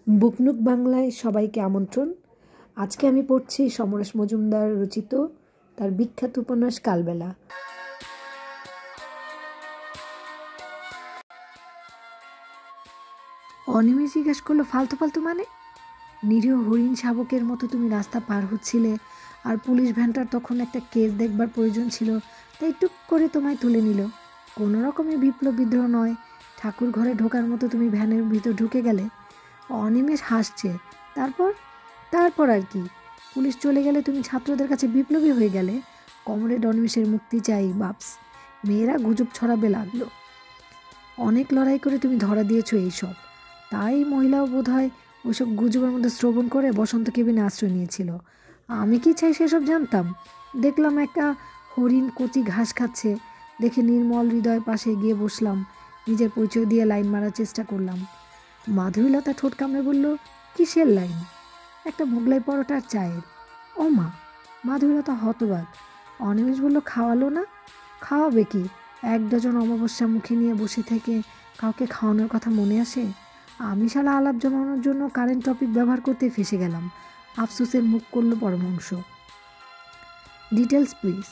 বুকনুক বাংলায় সবাইকে আমন্ত্রণ। আজকে আমি পড়ছি সমরেশ মজুমদার রচিত তার বিখ্যাত উপন্যাস কালবেলা। অনিমেষ জিজ্ঞেস করলো, ফালতু ফালতু মানে? নিরীহ হরিণ শাবকের মতো তুমি রাস্তা পার হচ্ছিলে, আর পুলিশ ভ্যানটার তখন একটা কেস দেখবার প্রয়োজন ছিল, তাই টুক করে তোমায় তুলে নিল। কোনো রকমের বিপ্লব বিদ্রোহ নয়, ঠাকুর ঘরে ঢোকার মতো তুমি ভ্যানের ভিতর ঢুকে গেলে। অনিমেষ হাসছে। তারপর আর কি? পুলিশ চলে গেলে তুমি ছাত্রদের কাছে বিপ্লবী হয়ে গেলে। কমরেড অনিমেষের মুক্তি চাই বাপস। মেয়েরা গুজব ছড়াবে লাগলো। অনেক লড়াই করে তুমি ধরা দিয়েছো এইসব, তাই মহিলাও বোধ হয় ওইসব গুজবের মধ্যে শ্রবণ করে বসন্ত কেবিনে আশ্রয় নিয়েছিল। আমি কি চাই সেসব জানতাম? দেখলাম একটা হরিণ কচি ঘাস খাচ্ছে, দেখে নির্মল হৃদয় পাশে গিয়ে বসলাম। নিজের পরিচয় দিয়ে লাইন মারার চেষ্টা করলাম। মাধুরীলতা ঠোঁট কামড়ে বলল, কিসের লাইন? একটা মোগলাই পরোটার চায়ের। ও মা! মাধুরীলতা হতবাক। অনিমেষ বলল, খাওয়ালো না? খাওয়াবে কি? 1 ডজন অমাবস্যা মুখে নিয়ে বসে থেকে কাউকে খাওয়ানোর কথা মনে আসে? আমি শালা আলাপ জমানোর জন্য কারেন্ট টপিক ব্যবহার করতে ফেসে গেলাম। আফসোসের মুখ করল পরমহংস। Details please.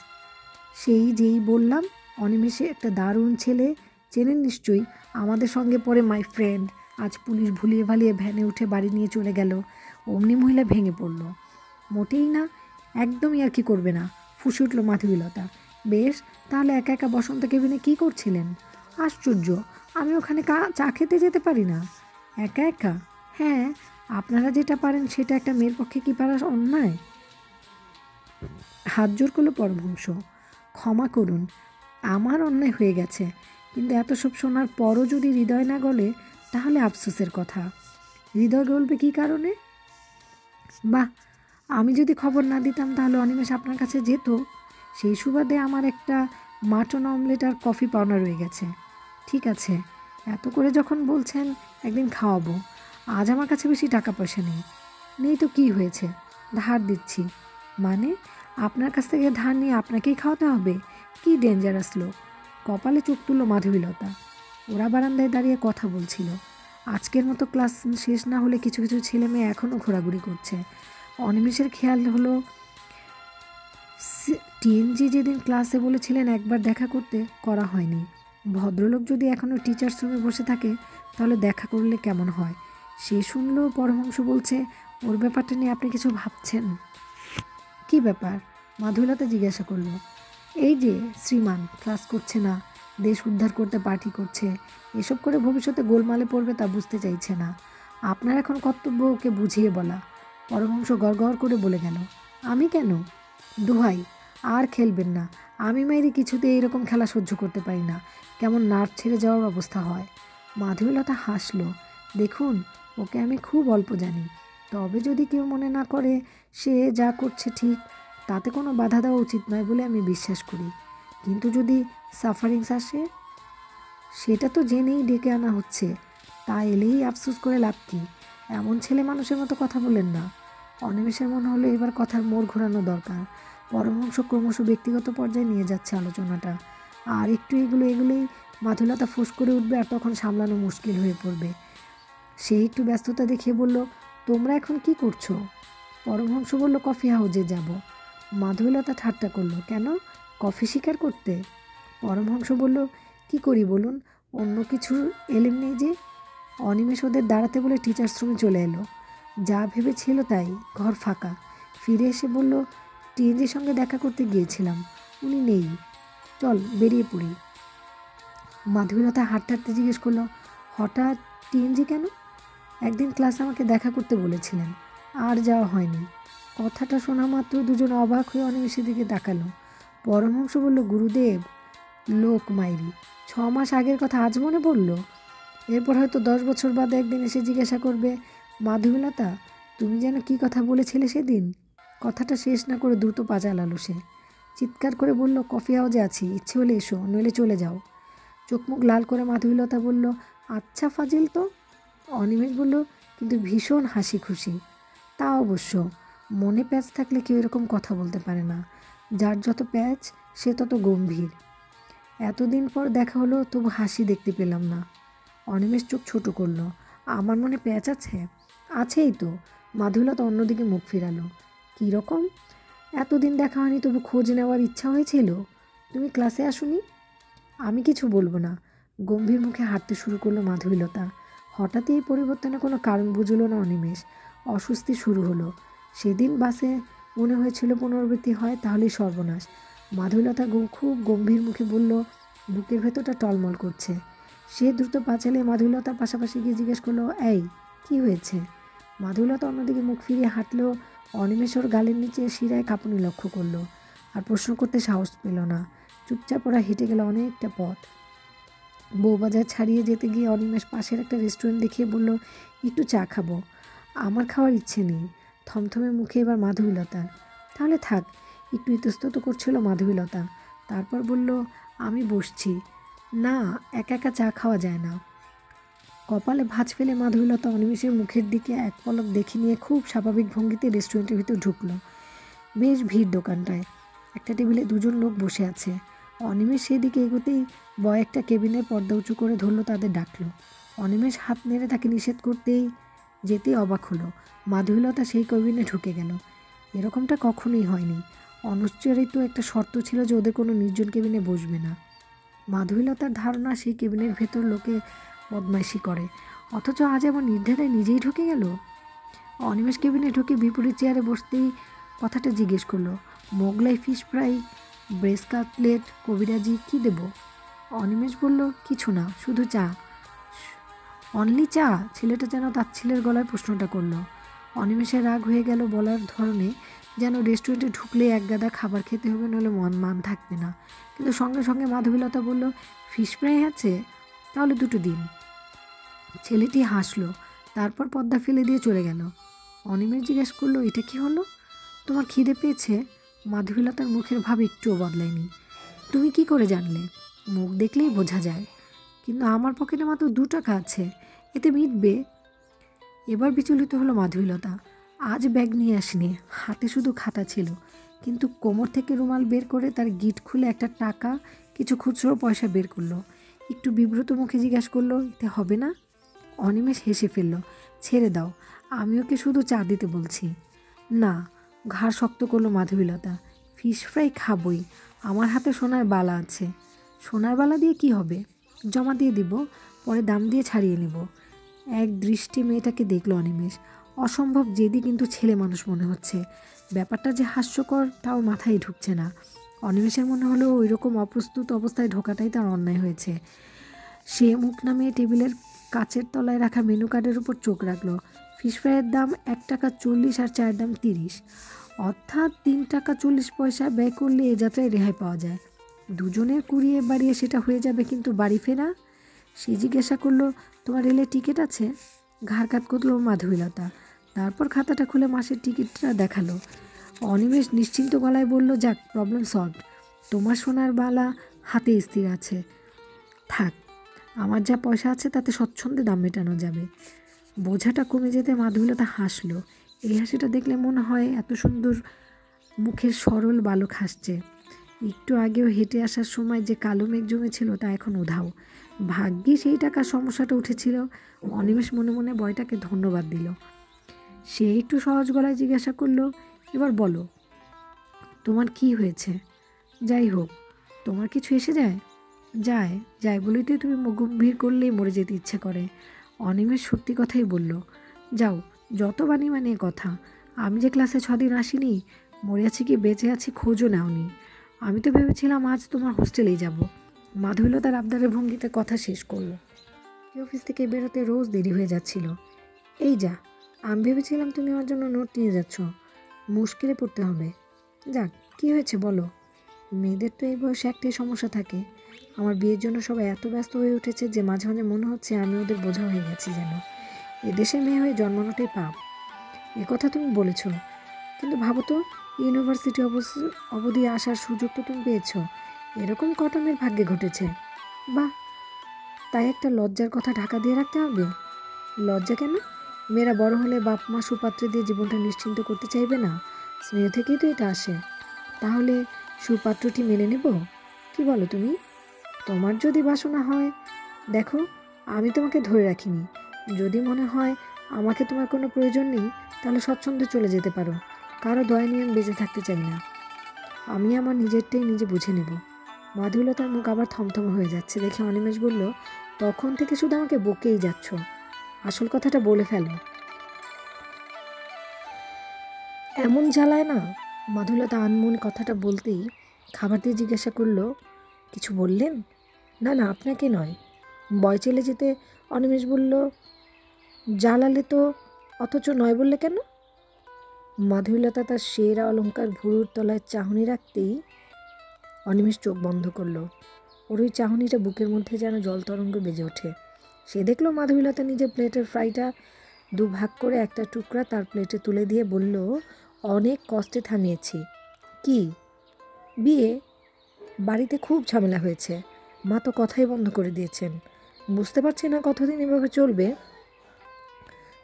যেই বললাম, অনিমেষে একটা দারুণ ছেলে, চেনেন নিশ্চয়ই, আমাদের সঙ্গে পড়ে, মাই ফ্রেন্ড। আজ পুলিশ ভুলিয়ে ভালিয়ে ভ্যানে উঠে বাড়ি নিয়ে চলে গেল। অমনি মহিলা ভেঙে পড়ল। মোটেই না, একদমই আর কি করবে না, ফুঁসে উঠল মাধবীলতা। বেশ, তাহলে একা একা বসন্ত কেবিনে কী করছিলেন? আশ্চর্য, আমি ওখানে চা খেতে যেতে পারি না। একা একা? হ্যাঁ, আপনারা যেটা পারেন সেটা একটা মেয়ের পক্ষে কি পারা অন্যায়? হাত জোর করলো পরমহংস। ক্ষমা করুন, আমার অন্যায় হয়ে গেছে, কিন্তু এত সব শোনার পরও যদি হৃদয় না গলে তাহলে আফসোসের কথা। হৃদয় গলবে কী কারণে? বাহ, আমি যদি খবর না দিতাম তাহলে অনিমেষ আপনার কাছে যেত। সেই সুবাদে আমার একটা মাটন অমলেট আর কফি পাওনা রয়ে গেছে। ঠিক আছে, এত করে যখন বলছেন, একদিন খাওয়াবো। আজ আমার কাছে বেশি টাকা পয়সা নেই তো কি হয়েছে, ধার দিচ্ছি। মানে আপনার কাছ থেকে ধার নিয়ে আপনাকেই খাওয়াতে হবে? কি ডেঞ্জারাস লোক! কপালে চোখ তুলল মাধবীলতা। ওরা বারান্দায় দাঁড়িয়ে কথা বলছিল। আজকের মতো ক্লাস শেষ না হলে কিছু কিছু ছেলে মেয়ে এখনও ঘোরাঘুরি করছে। অনিমেষের খেয়াল হলো, টিএনজি যেদিন ক্লাসে বলেছিলেন একবার দেখা করতে, করা হয়নি। ভদ্রলোক যদি এখনও টিচার্স রুমে বসে থাকে তাহলে দেখা করলে কেমন হয়? সে শুনলো পরমহংস বলছে, ওর ব্যাপারটা নিয়ে আপনি কিছু ভাবছেন? কি ব্যাপার? মাধুরীলতা জিজ্ঞাসা করলো। এই যে শ্রীমান ক্লাস করছে না, দেশ উদ্ধার করতে পার্টি করছে, এসব করে ভবিষ্যতে গোলমালে পড়বে তা বুঝতে চাইছে না। আপনার এখন কর্তব্য ওকে বুঝিয়ে বলা। পরমহংস গড়গড় করে বলে গেল, আমি কেন? দোহাই, আর খেলবেন না। আমি মাইরে কিছুতে এইরকম খেলা সহ্য করতে পারি না, কেমন নার্ভ ছেড়ে যাওয়ার অবস্থা হয়। মাধবীলতা হাসলো। দেখুন, ওকে আমি খুব অল্প জানি, তবে যদি কেউ মনে না করে সে যা করছে ঠিক, তাতে কোনো বাধা দেওয়া উচিত নয় বলে আমি বিশ্বাস করি। কিন্তু যদি সাফারিংস আসে, সেটা তো জেনেই ডেকে আনা হচ্ছে, তা এলেই আফসোস করে লাভ কি? এমন ছেলে মানুষের মতো কথা বলেন না। অনিমেষের মনে হলো এবার কথার মোড় ঘোরানো দরকার। পরমহংস ক্রমশ ব্যক্তিগত পর্যায়ে নিয়ে যাচ্ছে আলোচনাটা। আর একটু এগুলোই মাধুরীলতা ফোঁস করে উঠবে, আর তখন সামলানো মুশকিল হয়ে পড়বে। সে একটু ব্যস্ততা দেখিয়ে বলল, তোমরা এখন কি করছো? পরমহংস বলল, কফি হাউজে যাব। মাধবীলতা ঠাট্টা করলো, কেন? কফি শিকার করতে? পরমহংস বলল, কি করি বলুন, অন্য কিছু এলেম নেই যে। অনিমেষ ওদের দাঁড়াতে বলে টিচার্স রুমে চলে এলো। যা ভেবেছিল তাই, ঘর ফাঁকা। ফিরে এসে বলল, টিএনজির সঙ্গে দেখা করতে গিয়েছিলাম, উনি নেই, চল বেরিয়ে পড়ি। মাধবীলতা হাঁটতে হাঁটতে জিজ্ঞেস করলো, হঠাৎ টিএনজি কেন? একদিন ক্লাসে আমাকে দেখা করতে বলেছিলেন, আর যাওয়া হয়নি। কথাটা শোনা মাত্র দুজন অবাক হয়ে অনিমেষের দিকে তাকালো। পরমহংস বলল, গুরুদেব, লোক মাইরি, 6 মাস আগের কথা আজ মনে পড়ল? এরপর হয়তো 10 বছর বাদে একদিন এসে জিজ্ঞাসা করবে, মাধবীলতা, তুমি যেন কী কথা বলেছিলে সেদিন? কথাটা শেষ না করে দ্রুত পা চালালো সে। চিৎকার করে বলল, কফি হাউজে আছি, ইচ্ছে হলে এসো, নইলে চলে যাও। চোখ মুখ লাল করে মাধবীলতা বলল, আচ্ছা ফাজিল তো। অনিমেষ বলল, কিন্তু ভীষণ হাসি খুশি। তা অবশ্য, মনে প্যাঁচ থাকলে কেউ এরকম কথা বলতে পারে না। যার যত প্যাঁচ সে তত গম্ভীর। এতদিন পর দেখা হলো, তবু হাসি দেখতে পেলাম না। অনিমেষ চোখ ছোট করলো। আমার মনে প্যাঁচ আছে? আছেই তো। মাধুলতা অন্যদিকে মুখ ফিরালো। কীরকম? এতদিন দেখা হয়নি, তবু খোঁজ নেওয়ার ইচ্ছা হয়েছিল। তুমি ক্লাসে আসোনি? আমি কিছু বলবো না। গম্ভীর মুখে হাঁটতে শুরু করলো মাধবীলতা। হঠাৎই এই পরিবর্তনে কোনো কারণ বুঝলো না অনিমেষ। অস্বস্তি শুরু হলো। সেদিন বাসে মনে হয়েছিল পুনরাবৃত্তি হয় তাহলেই সর্বনাশ। মাধবীলতা খুব গম্ভীর মুখে বলল, বুকের ভেতরটা টলমল করছে। সে দ্রুত পা চালিয়ে মাধবীলতার পাশাপাশি গিয়ে জিজ্ঞেস করলো, এই কি হয়েছে? মাধবীলতা অন্যদিকে মুখ ফিরিয়ে হাঁটলেও অনিমেষ ওর গালের নিচে শিরায় কাঁপুনি লক্ষ্য করলো। আর প্রশ্ন করতে সাহস পেল না। চুপচাপ ওরা হেঁটে গেল অনেকটা পথ। বউবাজার ছাড়িয়ে যেতে গিয়ে অনিমেষ পাশের একটা রেস্টুরেন্ট দেখিয়ে বলল, একটু চা খাবো। আমার খাওয়ার ইচ্ছে নেই। থমথমে মুখে এবার মাধবীলতার। তাহলে থাক। একটু ইতস্তত করছিল মাধবীলতা। তারপর বলল, আমি বসছি। না, একা একা চা খাওয়া যায় না। কপালে ভাঁজ ফেলে মাধবীলতা অনিমেষের মুখের দিকে এক পলক দেখে নিয়ে খুব স্বাভাবিক ভঙ্গিতে রেস্টুরেন্টের ভিতর ঢুকলো। বেশ ভিড় দোকানটায়। একটা টেবিলে দুজন লোক বসে আছে। অনিমেষ সেদিকে এগোতেই বয় একটা কেবিনের পর্দা উঁচু করে ধরলো, তাদের ডাকলো। অনিমেষ হাত নেড়ে তাকে নিষেধ করতেই যেতেই অবাক হলো। মাধবীলতা সেই কেবিনে ঢুকে গেল। এরকমটা কখনোই হয়নি। অনুচ্চারিত একটা শর্ত ছিল যে ওদের কোনো নির্জন কেবিনে বসবে না। মাধবীলতার ধারণা সেই কেবিনের ভেতর লোকে বদমাইশি করে, অথচ আজ এমন নির্দ্বিধায় নিজেই ঢুকে গেল। অনিমেষ কেবিনে ঢুকে বিপরীত চেয়ারে বসতেই কথাটা জিজ্ঞেস করলো, Mughlai fish fry, breast cutlet, কবিরাজি কী দেব? অনিমেষ বলল, কিছু না, শুধু চা। অনলি চা? ছেলেটা যেন তাচ্ছিলের গলায় প্রশ্নটা করলো। অনিমেষের রাগ হয়ে গেল বলার ধরনে, যেন রেস্টুরেন্টে ঢুকলে এক গাদা খাবার খেতে হবে, নইলে মান থাকবে না। কিন্তু সঙ্গে সঙ্গে মাধবীলতা বলল, ফিশ ফ্রাই আছে? তাহলে দুটো দিন। ছেলেটি হাসলো, তারপর পর্দা ফেলে দিয়ে চলে গেল। অনিমেষ জিজ্ঞেস করলো, এটা কি হলো? তোমার খিদে পেয়েছে? মাধবীলতার মুখের ভাব একটুও বদলায়নি। তুমি কি করে জানলে? মুখ দেখলেই বোঝা যায়। কিন্তু আমার পকেটে মাত্র 2 টাকা আছে, এতে মিটবে? এবার বিচলিত হলো মাধবীলতা। আজ ব্যাগ নিয়ে আসিনি, হাতে শুধু খাতা ছিল। কিন্তু কোমর থেকে রুমাল বের করে তার গিট খুলে একটা টাকা, কিছু খুচরো পয়সা বের করলো। একটু বিব্রত মুখে জিজ্ঞাসা করলো, এতে হবে না? অনিমেষ হেসে ফেলল, ছেড়ে দাও, আমি ওকে শুধু চা দিতে বলছি। না, ঘাড় শক্ত করলো মাধবীলতা। ফিশ ফ্রাই খাবই। আমার হাতে সোনার বালা আছে। সোনার বালা দিয়ে কি হবে? জমা দিয়ে দিব, পরে দাম দিয়ে ছাড়িয়ে নেব। এক দৃষ্টি মেয়েটাকে দেখলো অনিমেষ। অসম্ভব জেদি, কিন্তু ছেলে মানুষ মনে হচ্ছে। ব্যাপারটা যে হাস্যকর তাও মাথায় ঢুকছে না। অনিমেষের মনে হলো ওই রকম অপ্রস্তুত অবস্থায় ঢোকাটাই তার অন্যায় হয়েছে। সে মুখ নামিয়ে টেবিলের কাচের তলায় রাখা মেনু কার্ডের উপর চোখ রাখলো। ফিশ ফ্রাইয়ের দাম 1 টাকা 40 আর চায়ের দাম 30, অর্থাৎ 3 টাকা 40 পয়সা ব্যয় করলে এ যাত্রায় রেহাই পাওয়া যায়। দুজনের কুড়িয়ে বাড়িয়ে সেটা হয়ে যাবে, কিন্তু বাড়ি ফেরা? সে জিজ্ঞাসা করলো, তোমার রেলের টিকিট আছে? ঘাড় কাত করলো মাধবীলতা। তারপর খাতাটা খুলে মাসের টিকিটটা দেখালো। অনিমেষ নিশ্চিন্ত গলায় বলল, যাক, প্রবলেম সলভড। তোমার সোনার বালা হাতে স্থির আছে। থাক, আমার যা পয়সা আছে তাতে স্বচ্ছন্দে দাম মেটানো যাবে। বোঝাটা কমে যেতে মাধবীলতা হাসলো। এই হাসিটা দেখলে মনে হয় এত সুন্দর মুখের সরল বালক হাসছে। একটু আগেও হেঁটে আসার সময় যে কালো মেঘ জমেছিল তা এখন উধাও। ভাগ্যে সেই টাকার সমস্যাটা উঠেছিল। অনিমেষ মনে মনে বয়টাকে ধন্যবাদ দিল। সে একটু সহজ গলায় জিজ্ঞাসা করলো, এবার বলো, তোমার কি হয়েছে? যাই হোক, তোমার কিছু এসে যায়? যায় যায় বলেই তো তুমি মুখ গম্ভীর করলেই মরে যেতে ইচ্ছে করে। অনিমেষ সত্যি কথাই বলল, যাও, যত বানিয়ে কথা। আমি যে ক্লাসে 6 দিন আসিনি, মরে আছি কি বেঁচে আছি খোঁজও নাওনি। আমি তো ভেবেছিলাম আজ তোমার হোস্টেলেই যাব। মাধবীলতার আবদারের ভঙ্গিতে কথা শেষ করলো। অফিস থেকে বেরোতে রোজ দেরি হয়ে যাচ্ছিল। এই যা, আমি ভেবেছিলাম তুমি আমার জন্য নোট নিয়ে যাচ্ছ। মুশকিলে পড়তে হবে। যাক, কি হয়েছে বলো। মেয়েদের তো এই বয়সে একটাই সমস্যা থাকে। আমার বিয়ের জন্য সবাই এত ব্যস্ত হয়ে উঠেছে যে মাঝে মাঝে মনে হচ্ছে আমি ওদের বোঝা হয়ে গেছি যেন। এদেশে মেয়ে হয়ে জন্মানোটাই পাপ। এ কথা তুমি বলেছ, কিন্তু ভাবো তো, ইউনিভার্সিটি অবধি আসার সুযোগ তো তুমি পেয়েছ। এরকম কটা মেয়ের ভাগ্যে ঘটেছে। বাহ, তাই একটা লজ্জার কথা ঢাকা দিয়ে রাখতে হবে? লজ্জা কেন? মেয়েরা বড় হলে বাপ মা সুপাত্রে দিয়ে জীবনটা নিশ্চিন্ত করতে চাইবে না? স্নেহ থেকেই তো এটা আসে। তাহলে সুপাত্রটি মেনে নেব? কি বলো তুমি? তোমার যদি বাসনা হয়। দেখো, আমি তোমাকে ধরে রাখিনি। যদি মনে হয় আমাকে তোমার কোনো প্রয়োজন নেই, তাহলে স্বচ্ছন্দে চলে যেতে পারো। কারো দয়া নিয়ে আমি বেঁচে থাকতে চাই না। আমি আমার নিজেরটাই নিজে বুঝে নেব। মাধবীলতার মুখ আবার থমথম হয়ে যাচ্ছে দেখে অনিমেষ বলল, তখন থেকে শুধু আমাকে বকেই যাচ্ছ, আসল কথাটা বলে ফেলো। এমন জ্বালায় না। মাধবীলতা আনমনে কথাটা বলতেই খাবার দিয়ে জিজ্ঞাসা করলো, কিছু বললেন? না না, আপনাকে নয়। বয় চেলে যেতে অনিমেষ বলল, জ্বালালে তো, অথচ নয় বললে কেন? মাধবীলতা তার সেরা অলংকার ভুরুর তলায় চাহনি রাখতেই অনিমেষ চোখ বন্ধ করলো। ওর ওই চাহনিটা বুকের মধ্যে যেন জল তরঙ্গ বেজে ওঠে। সে দেখলো মাধবীলতা নিজের প্লেটের ফ্রাইটা দুভাগ করে একটা টুকরা তার প্লেটে তুলে দিয়ে বলল, অনেক কষ্টে থামিয়েছি। কি? বিয়ে। বাড়িতে খুব ঝামেলা হয়েছে, মা তো কথাই বন্ধ করে দিয়েছেন। বুঝতে পারছি না কতদিন এভাবে চলবে।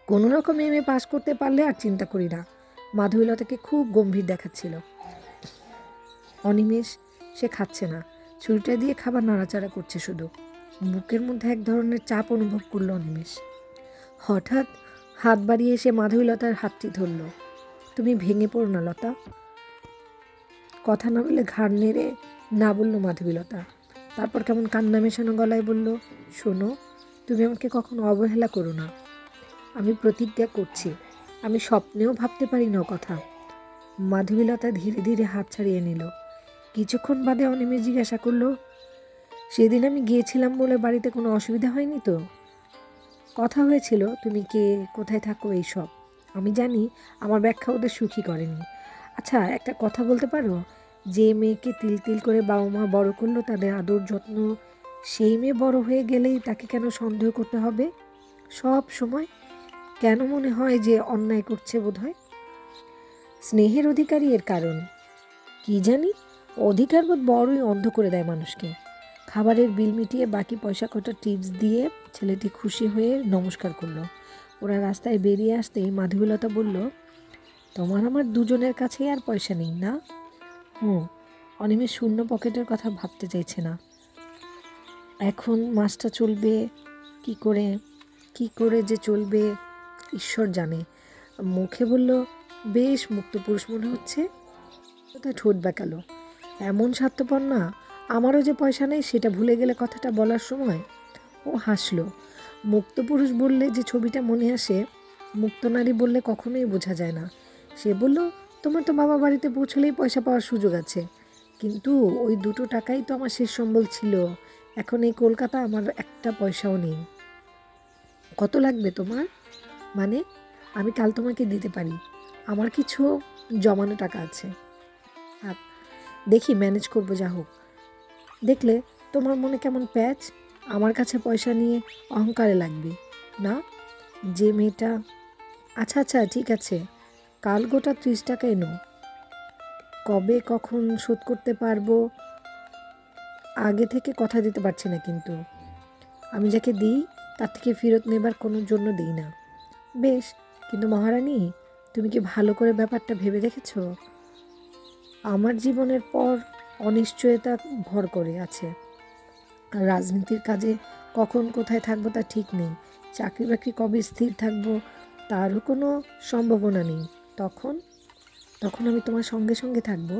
কোনো রকম এমএ পাস করতে পারলে আর চিন্তা করি না। মাধবীলতাকে খুব গম্ভীর দেখাচ্ছিল। অনিমেষ সে খাচ্ছে না, ছুরিটা দিয়ে খাবার নাড়াচাড়া করছে শুধু। বুকের মধ্যে এক ধরনের চাপ অনুভব করলো অনিমেষ। হঠাৎ হাত বাড়িয়ে সে মাধবীলতার হাতটি ধরল। তুমি ভেঙে পড়ো না লতা। কথা না বলে ঘাড় নেড়ে না বলল মাধবীলতা। তারপর কেমন কান্না মেশানো গলায় বলল, শোনো, তুমি আমাকে কখনো অবহেলা করো না। আমি প্রতিজ্ঞা করছি, আমি স্বপ্নেও ভাবতে পারি না কথা। মাধবীলতা ধীরে ধীরে হাত ছাড়িয়ে নিল। কিছুক্ষণ বাদে অনিমেষ জিজ্ঞাসা করলো, সেদিন আমি গিয়েছিলাম বলে বাড়িতে কোনো অসুবিধা হয়নি তো? কথা হয়েছিল তুমি কে, কোথায় থাকো, এইসব। আমি জানি আমার ব্যাখ্যা ওদের সুখী করেনি। আচ্ছা, একটা কথা বলতে পারো, যে মেয়েকে তিল তিল করে বাবা মা বড় করলো, তাদের আদর যত্ন, সেই মেয়ে বড় হয়ে গেলেই তাকে কেন সন্দেহ করতে হবে সব সময়? কেন মনে হয় যে অন্যায় করছে? বোধ হয় স্নেহের অধিকারী এর কারণ। কি জানি, অধিকারবোধ বড়ই অন্ধ করে দেয় মানুষকে। খাবারের বিল মিটিয়ে বাকি পয়সা কটা টিপস দিয়ে ছেলেটি খুশি হয়ে নমস্কার করলো। ওরা রাস্তায় বেরিয়ে আসতেই মাধবীলতা বলল, তোমার আমার দুজনের কাছেই আর পয়সা নেই না? অনিমেষ শূন্য পকেটের কথা ভাবতে চাইছে না। এখন মাসটা চলবে কি করে যে চলবে ঈশ্বর জানে। মুখে বলল, বেশ মুক্ত পুরুষ মনে হচ্ছে। তা ঠোঁট বেঁকালো, এমন স্বার্থপর না। আমারও যে পয়সা নেই সেটা ভুলে গেলে কথাটা বলার সময়। ও হাসলো। মুক্ত পুরুষ বললে যে ছবিটা মনে আসে, মুক্ত নারী বললে কখনোই বোঝা যায় না। সে বলল, তোমার তো বাবা বাড়িতে পৌঁছলেই পয়সা পাওয়ার সুযোগ আছে, কিন্তু ওই 2 টাকাই তো আমার শেষ সম্বল ছিল। এখন এই কলকাতা আমার একটা পয়সাও নেই। কত লাগবে তোমার? মানে, আমি কাল তোমাকে দিতে পারি, আমার কিছু জমানো টাকা আছে। দেখি ম্যানেজ করবো, যা হোক। দেখলে তোমার মনে কেমন প্যাচ। আমার কাছে পয়সা নিয়ে অহংকারে লাগবে না। যে মেয়েটা, আচ্ছা আচ্ছা ঠিক আছে, কাল গোটা 30 টাকা এনো। কবে কখন শোধ করতে পারবো আগে থেকে কথা দিতে পারছি না, কিন্তু আমি যাকে দিই তার থেকে ফেরত নেবার কোনো জন্য দিই না। বেশ, কিন্তু মহারানী, তুমি কি ভালো করে ব্যাপারটা ভেবে দেখেছ? আমার জীবনের পর অনিশ্চয়তা ভর করে আছে। আর রাজনীতির কাজে কখন কোথায় থাকবো তা ঠিক নেই। চাকরি বাকরি কবে স্থির থাকবো তারও কোনো সম্ভাবনা নেই। তখন আমি তোমার সঙ্গে সঙ্গে থাকবো।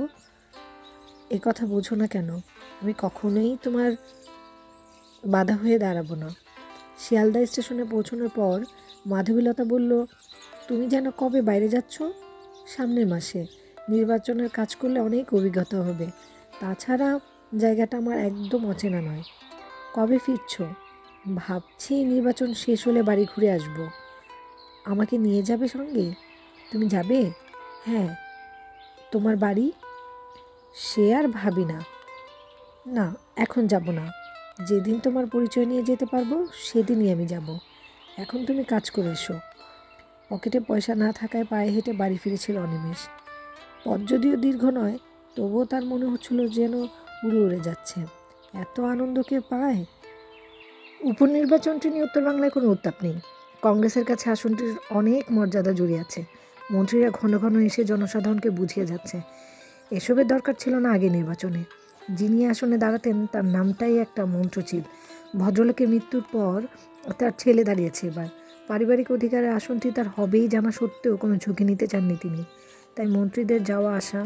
এ কথা বোঝো না কেন? আমি কখনোই তোমার বাধা হয়ে দাঁড়াবো না। শিয়ালদা স্টেশনে পৌঁছানোর পর মাধবীলতা বলল, তুমি যেন কবে বাইরে যাচ্ছ? সামনের মাসে। নির্বাচনের কাজ করলে অনেক অভিজ্ঞতা হবে। তাছাড়া জায়গাটা আমার একদম অচেনা নয়। কবে ফিরছ? ভাবছি নির্বাচন শেষ হলে বাড়ি ঘুরে আসব। আমাকে নিয়ে যাবে সঙ্গে? তুমি যাবে? হ্যাঁ। তোমার বাড়ি? সে আর ভাবি না। না, এখন যাব না। যেদিন তোমার পরিচয় নিয়ে যেতে পারবো সেদিনই আমি যাব। এখন তুমি কাজ করে এসো। পকেটে পয়সা না থাকায় পায়ে হেঁটে বাড়ি ফিরেছিল অনিমেষ। পথ যদিও দীর্ঘ নয়, তবুও তার মনে হচ্ছিল যেন উড়ে উড়ে যাচ্ছে। এত আনন্দ কে পায়? উপনির্বাচনটি নিয়ে উত্তর বাংলায় কোনো উত্তাপ নেই। কংগ্রেসের কাছে আসনটির অনেক মর্যাদা জড়িয়ে আছে। মন্ত্রীরা ঘন ঘন এসে জনসাধারণকে বুঝিয়ে যাচ্ছে। এসবের দরকার ছিল না আগে নির্বাচনে। যিনি আসনে দাঁড়াতেন তার নামটাই একটা মন্ত্র ছিল। ভদ্রলোকের মৃত্যুর পর তার ছেলে দাঁড়িয়েছে এবার। পারিবারিক অধিকারের আসনটি তার হবেই জানা সত্ত্বেও কোনো ঝুঁকি নিতে চাননি তিনি। তাই মন্ত্রীদের যাওয়া আসা,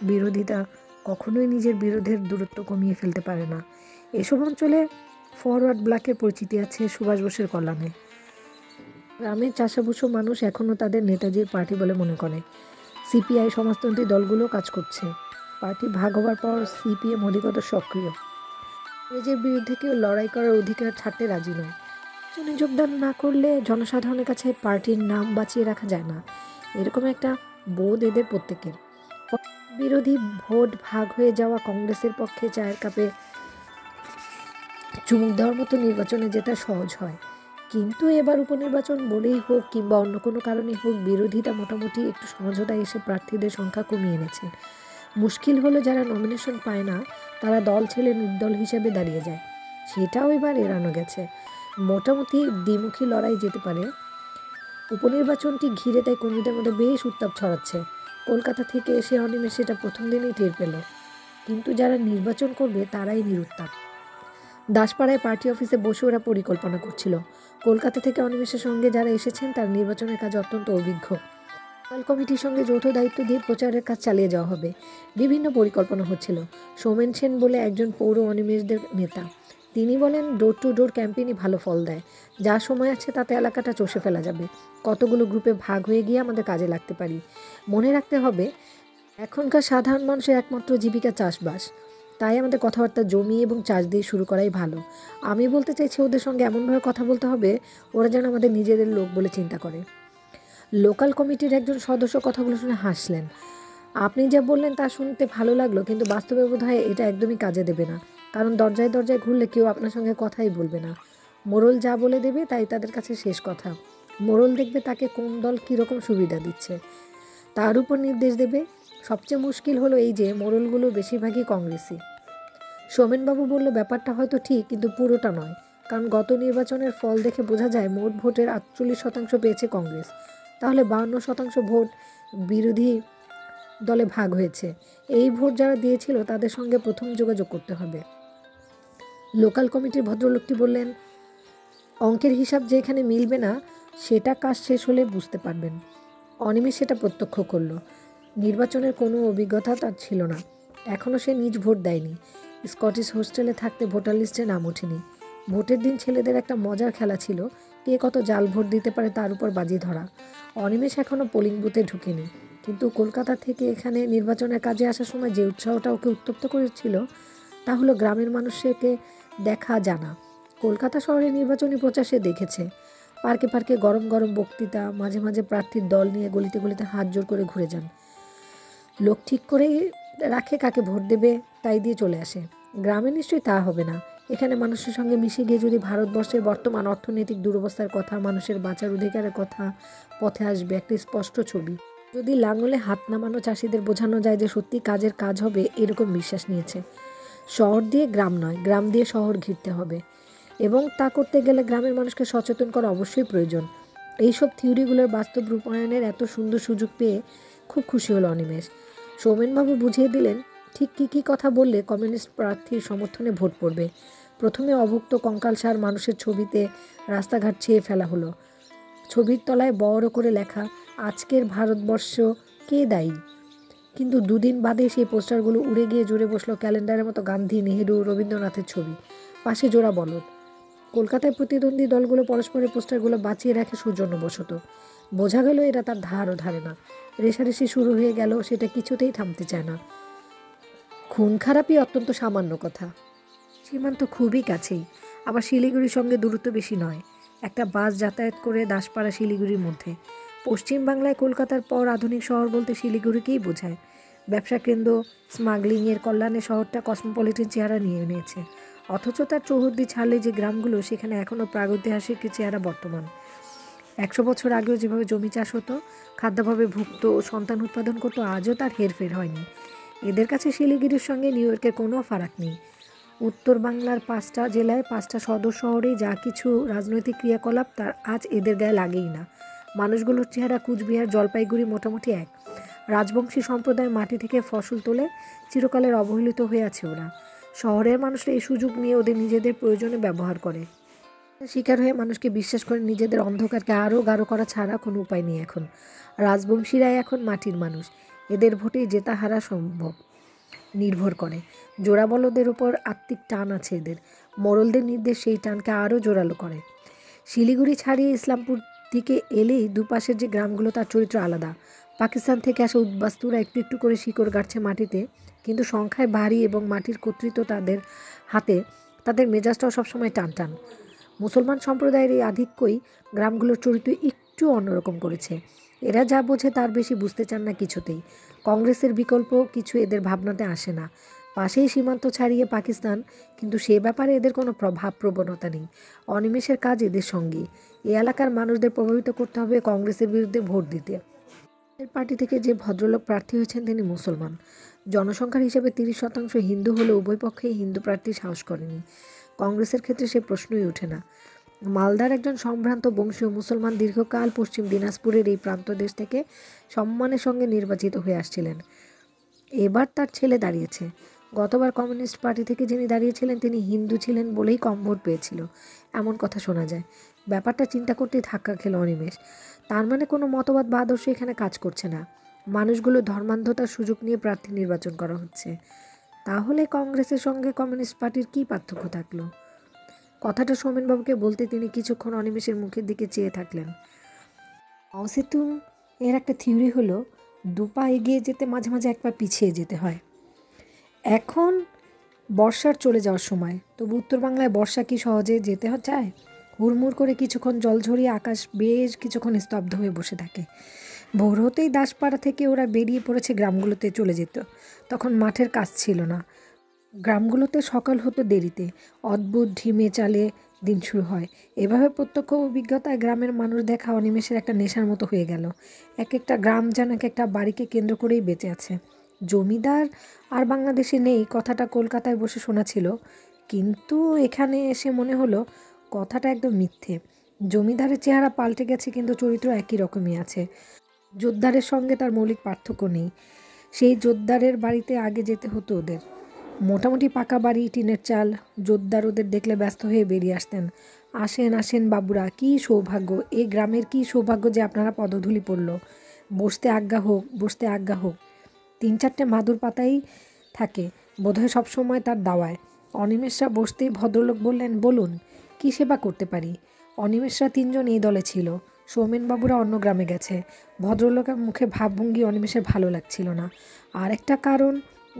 বিরোধিতা কখনোই নিজের বিরোধের দূরত্ব কমিয়ে ফেলতে পারে না। এসব অঞ্চলে ফরওয়ার্ড ব্লকের পরিচিতি আছে সুভাষ বোসের কল্যাণে। গ্রামের চাষাভুষো মানুষ এখনও তাদের নেতাজির পার্টি বলে মনে করে। সিপিআই সমাজতন্ত্রী দলগুলো কাজ করছে। পার্টি ভাগ হওয়ার পর সিপিএম অধিকতর সক্রিয়। ইংরেজের বিরুদ্ধে কেউ লড়াই করার অধিকার ছাড়তে রাজি নয়। নির্বাচনে যোগদান না করলে জনসাধারণের কাছে পার্টির নাম বাঁচিয়ে রাখা যায় না, এরকম একটা বোধ এদের প্রত্যেকের। বিরোধী ভোট ভাগ হয়ে যাওয়া কংগ্রেসের পক্ষে চায়ের কাপে চুমুক দেওয়ার মতো নির্বাচনে জেতা সহজ হয়। কিন্তু এবার উপনির্বাচন বলেই হোক কিংবা অন্য কোনো কারণেই হোক, বিরোধীরা মোটামুটি একটু সমঝোতায় এসে প্রার্থীদের সংখ্যা কমিয়ে এনেছে। মুশকিল হলো যারা নমিনেশন পায় না তারা দল ছেড়ে নির্দল হিসেবে দাঁড়িয়ে যায়। সেটাও এবার এড়ানো গেছে। মোটামুটি দ্বিমুখী লড়াই যেতে পারে। উপনির্বাচনটি ঘিরে তাই কর্মীদের মধ্যে বেশ উত্তাপ ছড়াচ্ছে। কলকাতা থেকে এসে অনিমেষ সেটা প্রথম দিনেই টের পেল। কিন্তু যারা নির্বাচন করবে তারাই নিরুত্তাপ। দাসপাড়ায় পার্টি অফিসে বসে ওরা পরিকল্পনা করছিল। কলকাতা থেকে অনিমেষের সঙ্গে যারা এসেছেন তার নির্বাচনের কাজে অত্যন্ত অভিজ্ঞ। লোকাল কমিটির সঙ্গে যৌথ দায়িত্ব দিয়ে প্রচারের কাজ চালিয়ে যাওয়া হবে। বিভিন্ন পরিকল্পনা হচ্ছিল। সৌমেন সেন বলে একজন পৌর অনিমেষদের নেতা, তিনি বলেন ডোর টু ডোর ক্যাম্পেইনই ভালো ফল দেয়। যা সময় আছে তাতে এলাকাটা চষে ফেলা যাবে। কতগুলো গ্রুপে ভাগ হয়ে গিয়ে আমাদের কাজে লাগতে পারি। মনে রাখতে হবে এখনকার সাধারণ মানুষের একমাত্র জীবিকা চাষবাস। তাই আমাদের কথাবার্তা জমি এবং চাষ দিয়ে শুরু করাই ভালো। আমি বলতে চাইছি ওদের সঙ্গে এমনভাবে কথা বলতে হবে ওরা যেন আমাদের নিজেদের লোক বলে চিন্তা করে। লোকাল কমিটির একজন সদস্য কথাগুলো শুনে হাসলেন। আপনি যা বললেন তা শুনতে ভালো লাগলো, কিন্তু বাস্তবে বোধহয় এটা একদমই কাজে দেবে না। কারণ দরজায় দরজায় ঘুরলে কেউ আপনার সঙ্গে কথাই বলবে না। মোড়ল যা বলে দেবে তাই তাদের কাছে শেষ কথা। মোড়ল দেখবে তাকে কোন দল কীরকম সুবিধা দিচ্ছে, তার উপর নির্দেশ দেবে। সবচেয়ে মুশকিল হলো এই যে মোড়লগুলো বেশিরভাগই কংগ্রেসি। সোমেনবাবু বলল ব্যাপারটা হয়তো ঠিক, কিন্তু পুরোটা নয়। কারণ গত নির্বাচনের ফল দেখে বোঝা যায় মোট ভোটের 48% পেয়েছে কংগ্রেস। তাহলে 52% ভোট বিরোধী দলে ভাগ হয়েছে। এই ভোট যারা দিয়েছিল তাদের সঙ্গে প্রথম যোগাযোগ করতে হবে। লোকাল কমিটির ভদ্রলোকটি বললেন, অঙ্কের হিসাব যে এখানে মিলবে না সেটা কাজ শেষ হলে বুঝতে পারবেন। অনিমেষ সেটা প্রত্যক্ষ করল। নির্বাচনের কোনো অভিজ্ঞতা তার ছিল না। এখনও সে নিজ ভোট দেয়নি। স্কটিশ হোস্টেলে থাকতে ভোটার লিস্টে নাম ওঠেনি। ভোটের দিন ছেলেদের একটা মজার খেলা ছিল, কে কত জাল ভোট দিতে পারে তার উপর বাজি ধরা। অনিমেষ এখনও পোলিং বুথে ঢুকেনি, কিন্তু কলকাতা থেকে এখানে নির্বাচনের কাজে আসার সময় যে উৎসাহটা ওকে উত্তপ্ত করেছিল তা হলো গ্রামের মানুষকে দেখা জানা। কলকাতা শহরে নির্বাচনী প্রচার সে দেখেছে। পার্কে পার্কে গরম গরম বক্তৃতা, মাঝে মাঝে প্রার্থীর দল নিয়ে গলিতে গলিতে হাত জোর করে ঘুরে যান। লোক ঠিক করেই রাখে কাকে ভোট দেবে, তাই দিয়ে চলে আসে। গ্রামে নিশ্চয়ই তা হবে না। এখানে মানুষের সঙ্গে মিশে গিয়ে যদি ভারতবর্ষের বর্তমান অর্থনৈতিক দুরবস্থার কথা, মানুষের বাঁচার অধিকারের কথা পথে আসবে একটা স্পষ্ট ছবি। যদি লাঙলে হাত নামানো চাষিদের বোঝানো যায় যে সত্যি কাজের কাজ হবে, এরকম বিশ্বাস নিয়েছে। শহর দিয়ে গ্রাম নয়, গ্রাম দিয়ে শহর ঘিরতে হবে, এবং তা করতে গেলে গ্রামের মানুষকে সচেতন করা অবশ্যই প্রয়োজন। এইসব থিওরিগুলোর বাস্তব রূপায়ণের এত সুন্দর সুযোগ পেয়ে খুব খুশি হলো অনিমেষ। সৌমেনবাবু বুঝিয়ে দিলেন ঠিক কী কথা বললে কমিউনিস্ট প্রার্থীর সমর্থনে ভোট পড়বে। প্রথমে অভুক্ত কঙ্কালসার মানুষের ছবিতে রাস্তাঘাট ছেয়ে ফেলা হলো। ছবির তলায় বড় করে লেখা, আজকের ভারতবর্ষ কে দায়ী। কিন্তু দুদিন বাদে সেই পোস্টারগুলো উড়ে গিয়ে জুড়ে বসলো ক্যালেন্ডারের মতো গান্ধী, নেহেরু, রবীন্দ্রনাথের ছবি, পাশে জোড়া বলদ। কলকাতায় প্রতিদ্বন্দ্বী দলগুলো পরস্পরের পোস্টারগুলো বাঁচিয়ে রাখে সৌজন্যবশত। বোঝা গেল এরা তার ধারও ধারে না। রেষারেষি শুরু হয়ে গেল, সেটা কিছুতেই থামতে চায় না। খুন খারাপই অত্যন্ত সামান্য কথা। সীমান্ত খুবই কাছেই, আবার শিলিগুড়ির সঙ্গে দূরত্ব বেশি নয়। একটা বাস যাতায়াত করে দাসপাড়া শিলিগুড়ির মধ্যে। পশ্চিম বাংলায় কলকাতার পর আধুনিক শহর বলতে শিলিগুড়িকেই বোঝায়। ব্যবসা কেন্দ্র, স্মাগলিংয়ের কল্যাণে শহরটা কসমোপলিটন চেহারা নিয়ে নিয়েছে। অথচ তার চৌহদ্দি ছাড়লে যে গ্রামগুলো, সেখানে এখনও প্রাগৈতিহাসিক চেহারা বর্তমান। 100 বছর আগেও যেভাবে জমি চাষ হতো, খাদ্যাভাবে ভুগত ও সন্তান উৎপাদন করতো, আজও তার হেরফের হয়নি। এদের কাছে শিলিগুড়ির সঙ্গে নিউ ইয়র্কের কোনো ফারাক নেই। উত্তর বাংলার 5টা জেলায় 5টা সদর শহরেই যা কিছু রাজনৈতিক ক্রিয়াকলাপ তার আজ এদের গায়ে লাগেই না। মানুষগুলোর চেহারা কুচবিহার, জলপাইগুড়ি মোটামুটি এক। রাজবংশী সম্প্রদায় মাটি থেকে ফসল তোলে, চিরকালের অবহেলিত হয়ে আছে ওরা। শহরের মানুষরা এই সুযোগ নিয়ে ওদের নিজেদের প্রয়োজনে ব্যবহার করে। শিকার হয়ে মানুষকে বিশ্বাস করে নিজেদের অন্ধকারকে আরও গাঢ় করা ছাড়া কোনো উপায় নেই এখন। রাজবংশীরাই এখন মাটির মানুষ, এদের ভোটেই জেতা হারা সম্ভব নির্ভর করে। জোড়াবলদের ওপর আত্মিক টান আছে এদের, মোড়লদের নির্দেশ সেই টানকে আরও জোরালো করে। শিলিগুড়ি ছাড়িয়ে ইসলামপুর দিকে এলেই দুপাশের যে গ্রামগুলো তার চরিত্র আলাদা। পাকিস্তান থেকে আসা উদ্বাস্তুরা একটু একটু করে শিকড় গাড়ছে মাটিতে, কিন্তু সংখ্যায় ভারী এবং মাটির কর্তৃত্ব তাদের হাতে, তাদের মেজাজটাও সবসময় টান টান। মুসলমান সম্প্রদায়ের এই আধিক্যই গ্রামগুলোর চরিত্র একটু অন্যরকম করেছে। এরা যা বোঝে তার বেশি বুঝতে চান না কিছুতেই। কংগ্রেসের বিকল্প কিছু এদের ভাবনাতে আসে না। পাশেই সীমান্ত ছাড়িয়ে পাকিস্তান, কিন্তু সে ব্যাপারে এদের কোনো ভাব প্রবণতা নেই। অনিমেষের কাজ এদের সঙ্গী। এ এলাকার মানুষদের প্রভাবিত করতে হবে কংগ্রেসের বিরুদ্ধে ভোট দিতে। এর পার্টি থেকে যে ভদ্রলোক প্রার্থী হয়েছেন তিনি মুসলমান। জনসংখ্যার হিসেবে 30% হিন্দু হলে উভয় পক্ষেই হিন্দু প্রার্থী সাহস করেনি। কংগ্রেসের ক্ষেত্রে সে প্রশ্নই ওঠে না। মালদার একজন সম্ভ্রান্ত বংশীয় মুসলমান দীর্ঘকাল পশ্চিম দিনাজপুরের এই প্রান্ত দেশ থেকে সম্মানের সঙ্গে নির্বাচিত হয়ে আসছিলেন। এবার তার ছেলে দাঁড়িয়েছে। গতবার কমিউনিস্ট পার্টি থেকে যিনি দাঁড়িয়েছিলেন তিনি হিন্দু ছিলেন বলেই কম ভোট পেয়েছিল, এমন কথা শোনা যায়। ব্যাপারটা চিন্তা করতেই ধাক্কা খেল অনিমেষ। তার মানে কোনো মতবাদ বা আদর্শ এখানে কাজ করছে না, মানুষগুলো ধর্মান্ধতার সুযোগ নিয়ে প্রার্থী নির্বাচন করা হচ্ছে। তাহলে কংগ্রেসের সঙ্গে কমিউনিস্ট পার্টির কী পার্থক্য থাকলো? কথাটা সোমেনবাবুকে বলতে তিনি কিছুক্ষণ অনিমেষের মুখের দিকে চেয়ে থাকলেন। মাওসেতুং এর একটা থিওরি হলো, দুপা এগিয়ে যেতে মাঝে মাঝে এক পা পিছিয়ে যেতে হয়। এখন বর্ষার চলে যাওয়ার সময়, তবু উত্তর বাংলায় বর্ষা কি সহজে যেতে চায়? হুড়মুড় করে কিছুক্ষণ জল ঝরিয়ে আকাশ বেশ কিছুক্ষণ স্তব্ধ হয়ে বসে থাকে। ভোর হতেই দাসপাড়া থেকে ওরা বেরিয়ে পড়েছে গ্রামগুলোতে চলে যেত। তখন মাঠের কাজ ছিল না। গ্রামগুলোতে সকাল হতো দেরিতে, অদ্ভুত ঢিমে চালে দিন শুরু হয়। এভাবে প্রত্যক্ষ অভিজ্ঞতায় গ্রামের মানুষ দেখা অনিমেষের একটা নেশার মতো হয়ে গেল। এক একটা গ্রাম যেন এক একটা বাড়িকে কেন্দ্র করেই বেঁচে আছে। জমিদার আর বাংলাদেশে নেই কথাটা কলকাতায় বসে শোনা ছিল, কিন্তু এখানে এসে মনে হলো কথাটা একদম মিথ্যে। জমিদারের চেহারা পাল্টে গেছে, কিন্তু চরিত্র একই রকমই আছে। জোদ্দারের সঙ্গে তার মৌলিক পার্থক্য নেই। সেই জোদ্দারের বাড়িতে আগে যেতে হতো ওদের। মোটামুটি পাকা বাড়ি, টিনের চাল। জোদ্দার ওদের দেখলে ব্যস্ত হয়ে বেরিয়ে আসতেন। আসেন আসেন বাবুরা, কী সৌভাগ্য, এ গ্রামের কী সৌভাগ্য যে আপনারা পদধূলি পড়ল। বসতে আজ্ঞা হোক, বসতে আজ্ঞা হোক। 3-4টে মাদুর পাতাই থাকে বোধহয় সবসময় তার দাওয়ায়। অনিমেষরা বসতেই ভদ্রলোক বললেন, বলুন কী সেবা করতে পারি। অনিমেষরা 3জন এই দলে ছিল, সৌমেনবাবুরা অন্য গ্রামে গেছে। ভদ্রলোকের মুখে ভাবভঙ্গি অনিমেষের ভালো লাগছিল না। আর একটা কারণ,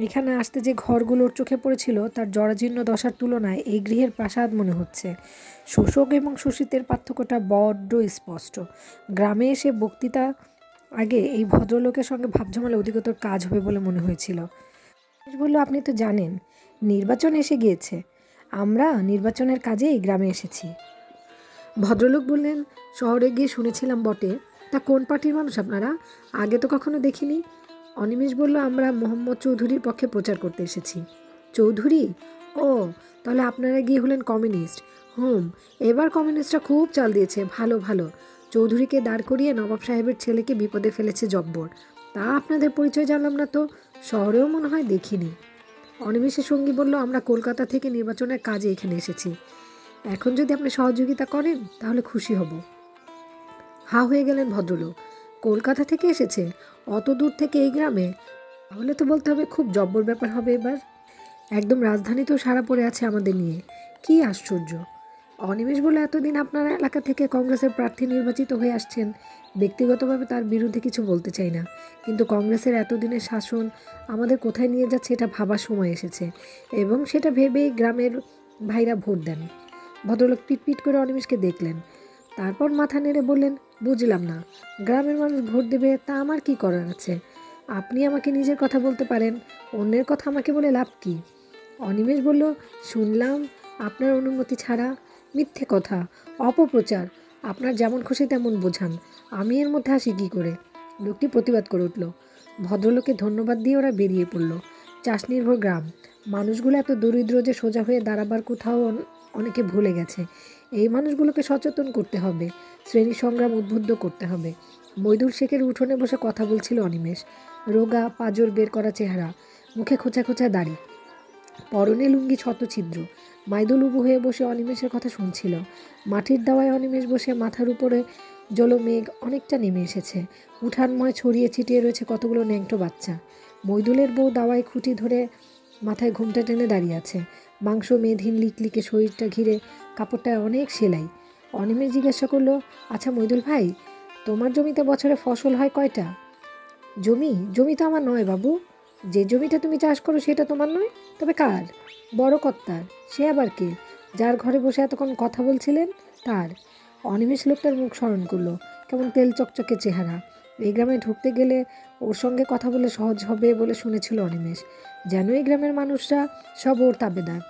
এখানে আসতে যে ঘরগুলোর চোখে পড়েছিল তার জরাজীর্ণ দশার তুলনায় এই গৃহের প্রাসাদ মনে হচ্ছে। শোষক এবং শোষিতের পার্থক্যটা বড্ড স্পষ্ট। গ্রামে এসে বক্তৃতা আগে এই ভদ্রলোকের সঙ্গে ভাবঝামেলা অধিকতর কাজ হবে বলে মনে হয়েছিল। বলল, আপনি তো জানেন নির্বাচন এসে গিয়েছে, আমরা নির্বাচনের কাজে এই গ্রামে এসেছি। ভদ্রলোক বললেন, শহরে গিয়ে শুনেছিলাম বটে, তা কোন পার্টির মানুষ আপনারা? আগে তো কখনো দেখিনি। অনিমেষ বলল, আমরা মোহাম্মদ চৌধুরীর পক্ষে প্রচার করতে এসেছি। চৌধুরী? ও, তাহলে আপনারা গিয়ে হলেন কমিউনিস্ট। এবার কমিউনিস্টরা খুব চাল দিয়েছে, ভালো ভালো। চৌধুরীকে দাঁড় করিয়ে নবাব সাহেবের ছেলেকে বিপদে ফেলেছে জব্বর। তা আপনাদের পরিচয় জানলাম না তো, শহরেও মনে হয় দেখিনি। অনিমেষের সঙ্গী বলল, আমরা কলকাতা থেকে নির্বাচনের কাজে এখানে এসেছি। এখন যদি আপনি সহযোগিতা করেন তাহলে খুশি হব। হা হয়ে গেলেন ভদ্রলোক। কলকাতা থেকে এসেছে, অত দূর থেকে এই গ্রামে? তাহলে তো বলতে হবে খুব জব্বর ব্যাপার হবে এবার। একদম রাজধানীতেও সারা পড়ে আছে আমাদের নিয়ে, কি আশ্চর্য। অনিমেষ বলে, এতদিন আপনারা এলাকা থেকে কংগ্রেসের প্রার্থী নির্বাচিত হয়ে আসছেন। ব্যক্তিগতভাবে তার বিরুদ্ধে কিছু বলতে চাই না, কিন্তু কংগ্রেসের এতদিনের শাসন আমাদের কোথায় নিয়ে যাচ্ছে এটা ভাবার সময় এসেছে, এবং সেটা ভেবেই গ্রামের ভাইরা ভোট দেন। ভদ্রলোক পিটপিট করে অনিমেষকে দেখলেন, তারপর মাথা নেড়ে বললেন, বুঝলাম না, গ্রামের মানুষ ভোট দেবে তা আমার কি করার আছে? আপনি আমাকে নিজের কথা বলতে পারেন, অন্যের কথা আমাকে বলে লাভ কি? অনিমেষ বলল, শুনলাম আপনার অনুমতি ছাড়া। মিথ্যে কথা, অপপ্রচার। আপনার যেমন খুশি তেমন বোঝান, আমি এর মধ্যে আসি কী করে? লোকটি প্রতিবাদ করে উঠল। ভদ্রলোককে ধন্যবাদ দিয়ে ওরা বেরিয়ে পড়ল। চাষনির্ভর গ্রাম, মানুষগুলো এত দরিদ্র যে সোজা হয়ে দাঁড়াবার কোথাও অনেকে ভুলে গেছে। এই মানুষগুলোকে সচেতন করতে হবে, শ্রেণী সংগ্রাম উদ্বুদ্ধ করতে হবে। মইদুল শেখের উঠোনে বসে কথা বলছিল অনিমেষ। রোগা, পাঁজর বের করা চেহারা, মুখে খোঁচা খোঁচা দাড়ি, পরনে লুঙ্গি শতছিদ্র, মাইদুল উবু হয়ে বসে অনিমেষের কথা শুনছিল। মাটির দাওয়ায় অনিমেষ বসে, মাথার উপরে জলমেঘ অনেকটা নেমে এসেছে। উঠানময় ছড়িয়ে ছিটিয়ে রয়েছে কতগুলো ন্যাংটো বাচ্চা। মইদুলের বউ দাওয়ায় খুঁটি ধরে মাথায় ঘুমটা টেনে দাঁড়িয়ে আছে। মাংস মেধহীন লিকলিকে শরীরটা ঘিরে কাপড়টায় অনেক সেলাই। অনিমেষ জিজ্ঞাসা করলো, আচ্ছা মইদুল ভাই, তোমার জমিতে বছরে ফসল হয় কয়টা? জমি তো আমার নয় বাবু। যে জমিটা তুমি চাষ করো সেটা তোমার নয়, তবে কার? বড় কর্তার। সে আবার কে? যার ঘরে বসে এতক্ষণ কথা বলছিলেন তার। অনিমেষ লোকটার মুখ স্মরণ করলো। কেমন তেল চকচকে চেহারা। এই গ্রামে ঢুকতে গেলে ওর সঙ্গে কথা বলে সহজ হবে বলে শুনেছিল অনিমেষ। যেন এই গ্রামের মানুষরা সব ওর তাবেদার।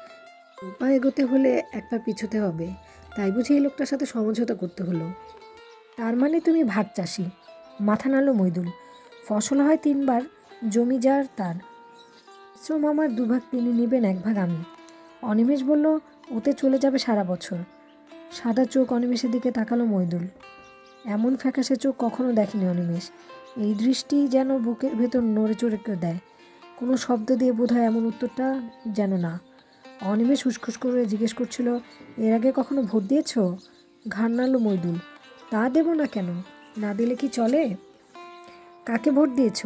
পা এগোতে হলে এক পা পিছোতে হবে। তাই বুঝি এই লোকটার সাথে সমঝোতা করতে হলো। তার মানে তুমি ভাগ চাষি? মাথা নাড়ল মইদুল। ফসল হয় 3 বার, জমি যার তার। শ্রম আমার 2 ভাগ, তিনি নেবেন 1 ভাগ আমি। অনিমেষ বলল, ওতে চলে যাবে সারা বছর। সাদা চোখ অনিমেষের দিকে তাকালো মইদুল। এমন ফ্যাকাশে চোখ কখনো দেখেনি অনিমেষ। এই দৃষ্টি যেন বুকের ভেতর নড়ে চড়ে দেয়। কোনো শব্দ দিয়ে বোধহয় এমন উত্তরটা যেন না। অনিমেষ উসখুস করে জিজ্ঞেস করছিল, এর আগে কখনো ভোট দিয়েছ? ঘাড় নাড়ল মইদুল। তা দেব না কেন? না দিলে কি চলে? কাকে ভোট দিয়েছ?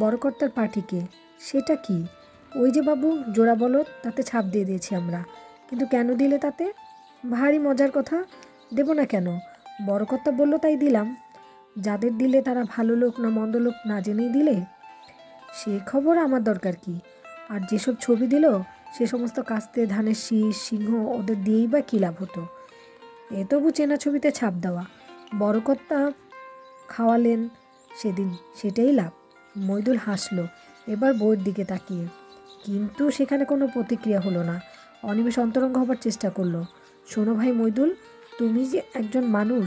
বড়কর্তার পার্টিকে। সেটা কি? ওই যে বাবু জোড়া বলদ, তাতে ছাপ দিয়ে দিয়েছি আমরা। কিন্তু কেন দিলে তাতে? ভারী মজার কথা। দেব না কেন? বড়কর্তা বলল তাই দিলাম। যাদের দিলে তারা ভালো লোক না মন্দ লোক না জেনেই দিলে? সে খবর আমার দরকার কি? আর যেসব ছবি দিল সে সমস্ত কাস্তে, ধানের শীষ, সিংহ, ওদের দিয়েই বা কী লাভ হতো? এ তবু চেনা ছবিতে ছাপ দেওয়া। বড়কর্তা খাওয়ালেন সেদিন, সেটাই লাভ। মইদুল হাসল, এবার বইয়ের দিকে তাকিয়ে। কিন্তু সেখানে কোনো প্রতিক্রিয়া হলো না। অনিমেষ অন্তরঙ্গ হবার চেষ্টা করলো। শোনো ভাই মইদুল, তুমি যে একজন মানুষ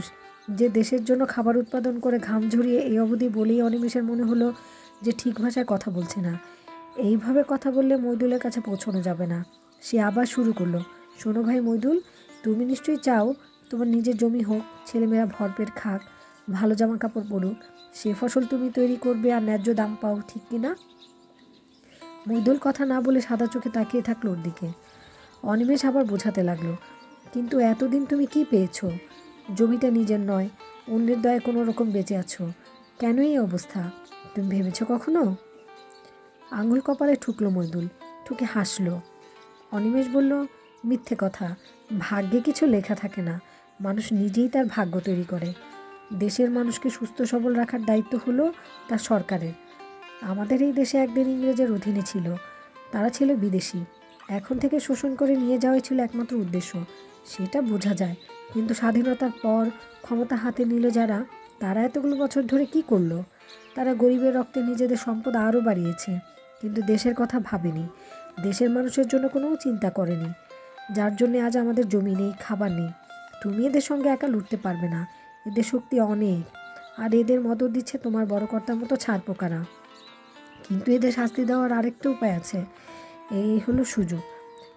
যে দেশের জন্য খাবার উৎপাদন করে ঘাম ঝরিয়ে এই অবধি, বলেই অনিমেষের মনে হলো যে ঠিক ভাষায় কথা বলছে না। এইভাবে কথা বললে মইদুলের কাছে পৌঁছানো যাবে না। সে আবার শুরু করলো, শোনো ভাই মইদুল, তুমি নিশ্চয়ই চাও তোমার নিজের জমি হোক, ছেলেমেয়েরা ভরপেট খাক, ভালো জামা কাপড় পরুক। সে ফসল তুমি তৈরি করবে আর ন্যায্য দাম পাও, ঠিক কি না? মইদুল কথা না বলে সাদা চোখে তাকিয়ে থাকলো ওর দিকে। অনিমেষ আবার বোঝাতে লাগলো, কিন্তু এতদিন তুমি কি পেয়েছো? জমিটা নিজের নয়, অন্যের দয়ায় কোনো রকম বেঁচে আছো। কেন এই অবস্থা? তুমি ভেবেছো কখনো? আঙুল কপালে ঠুকলো মইদুল, ঠুকে হাসলো। অনিমেষ বলল, মিথ্যে কথা। ভাগ্যে কিছু লেখা থাকে না, মানুষ নিজেই তার ভাগ্য তৈরি করে। দেশের মানুষকে সুস্থ সবল রাখার দায়িত্ব হলো তার সরকারের। আমাদের এই দেশে একদিন ইংরেজের অধীনে ছিল, তারা ছিল বিদেশি। এখন থেকে শোষণ করে নিয়ে যাওয়াই ছিল একমাত্র উদ্দেশ্য, সেটা বোঝা যায়। কিন্তু স্বাধীনতার পর ক্ষমতা হাতে নিল যারা, তারা এতগুলো বছর ধরে কি করলো? তারা গরিবের রক্তে নিজেদের সম্পদ আরও বাড়িয়েছে, কিন্তু দেশের কথা ভাবেনি, দেশের মানুষের জন্য কোনো চিন্তা করেনি। যার জন্য আজ আমাদের জমি নেই, খাবার নেই। তুমি এদের সঙ্গে একা লড়তে পারবে না, এদের শক্তি অনেক। আর এদের মদত দিচ্ছে তোমার বড় কর্তার মতো ছারপোকারা। কিন্তু এদের শাস্তি দেওয়ার আরেকটা উপায় আছে। এই হলো সুযোগ।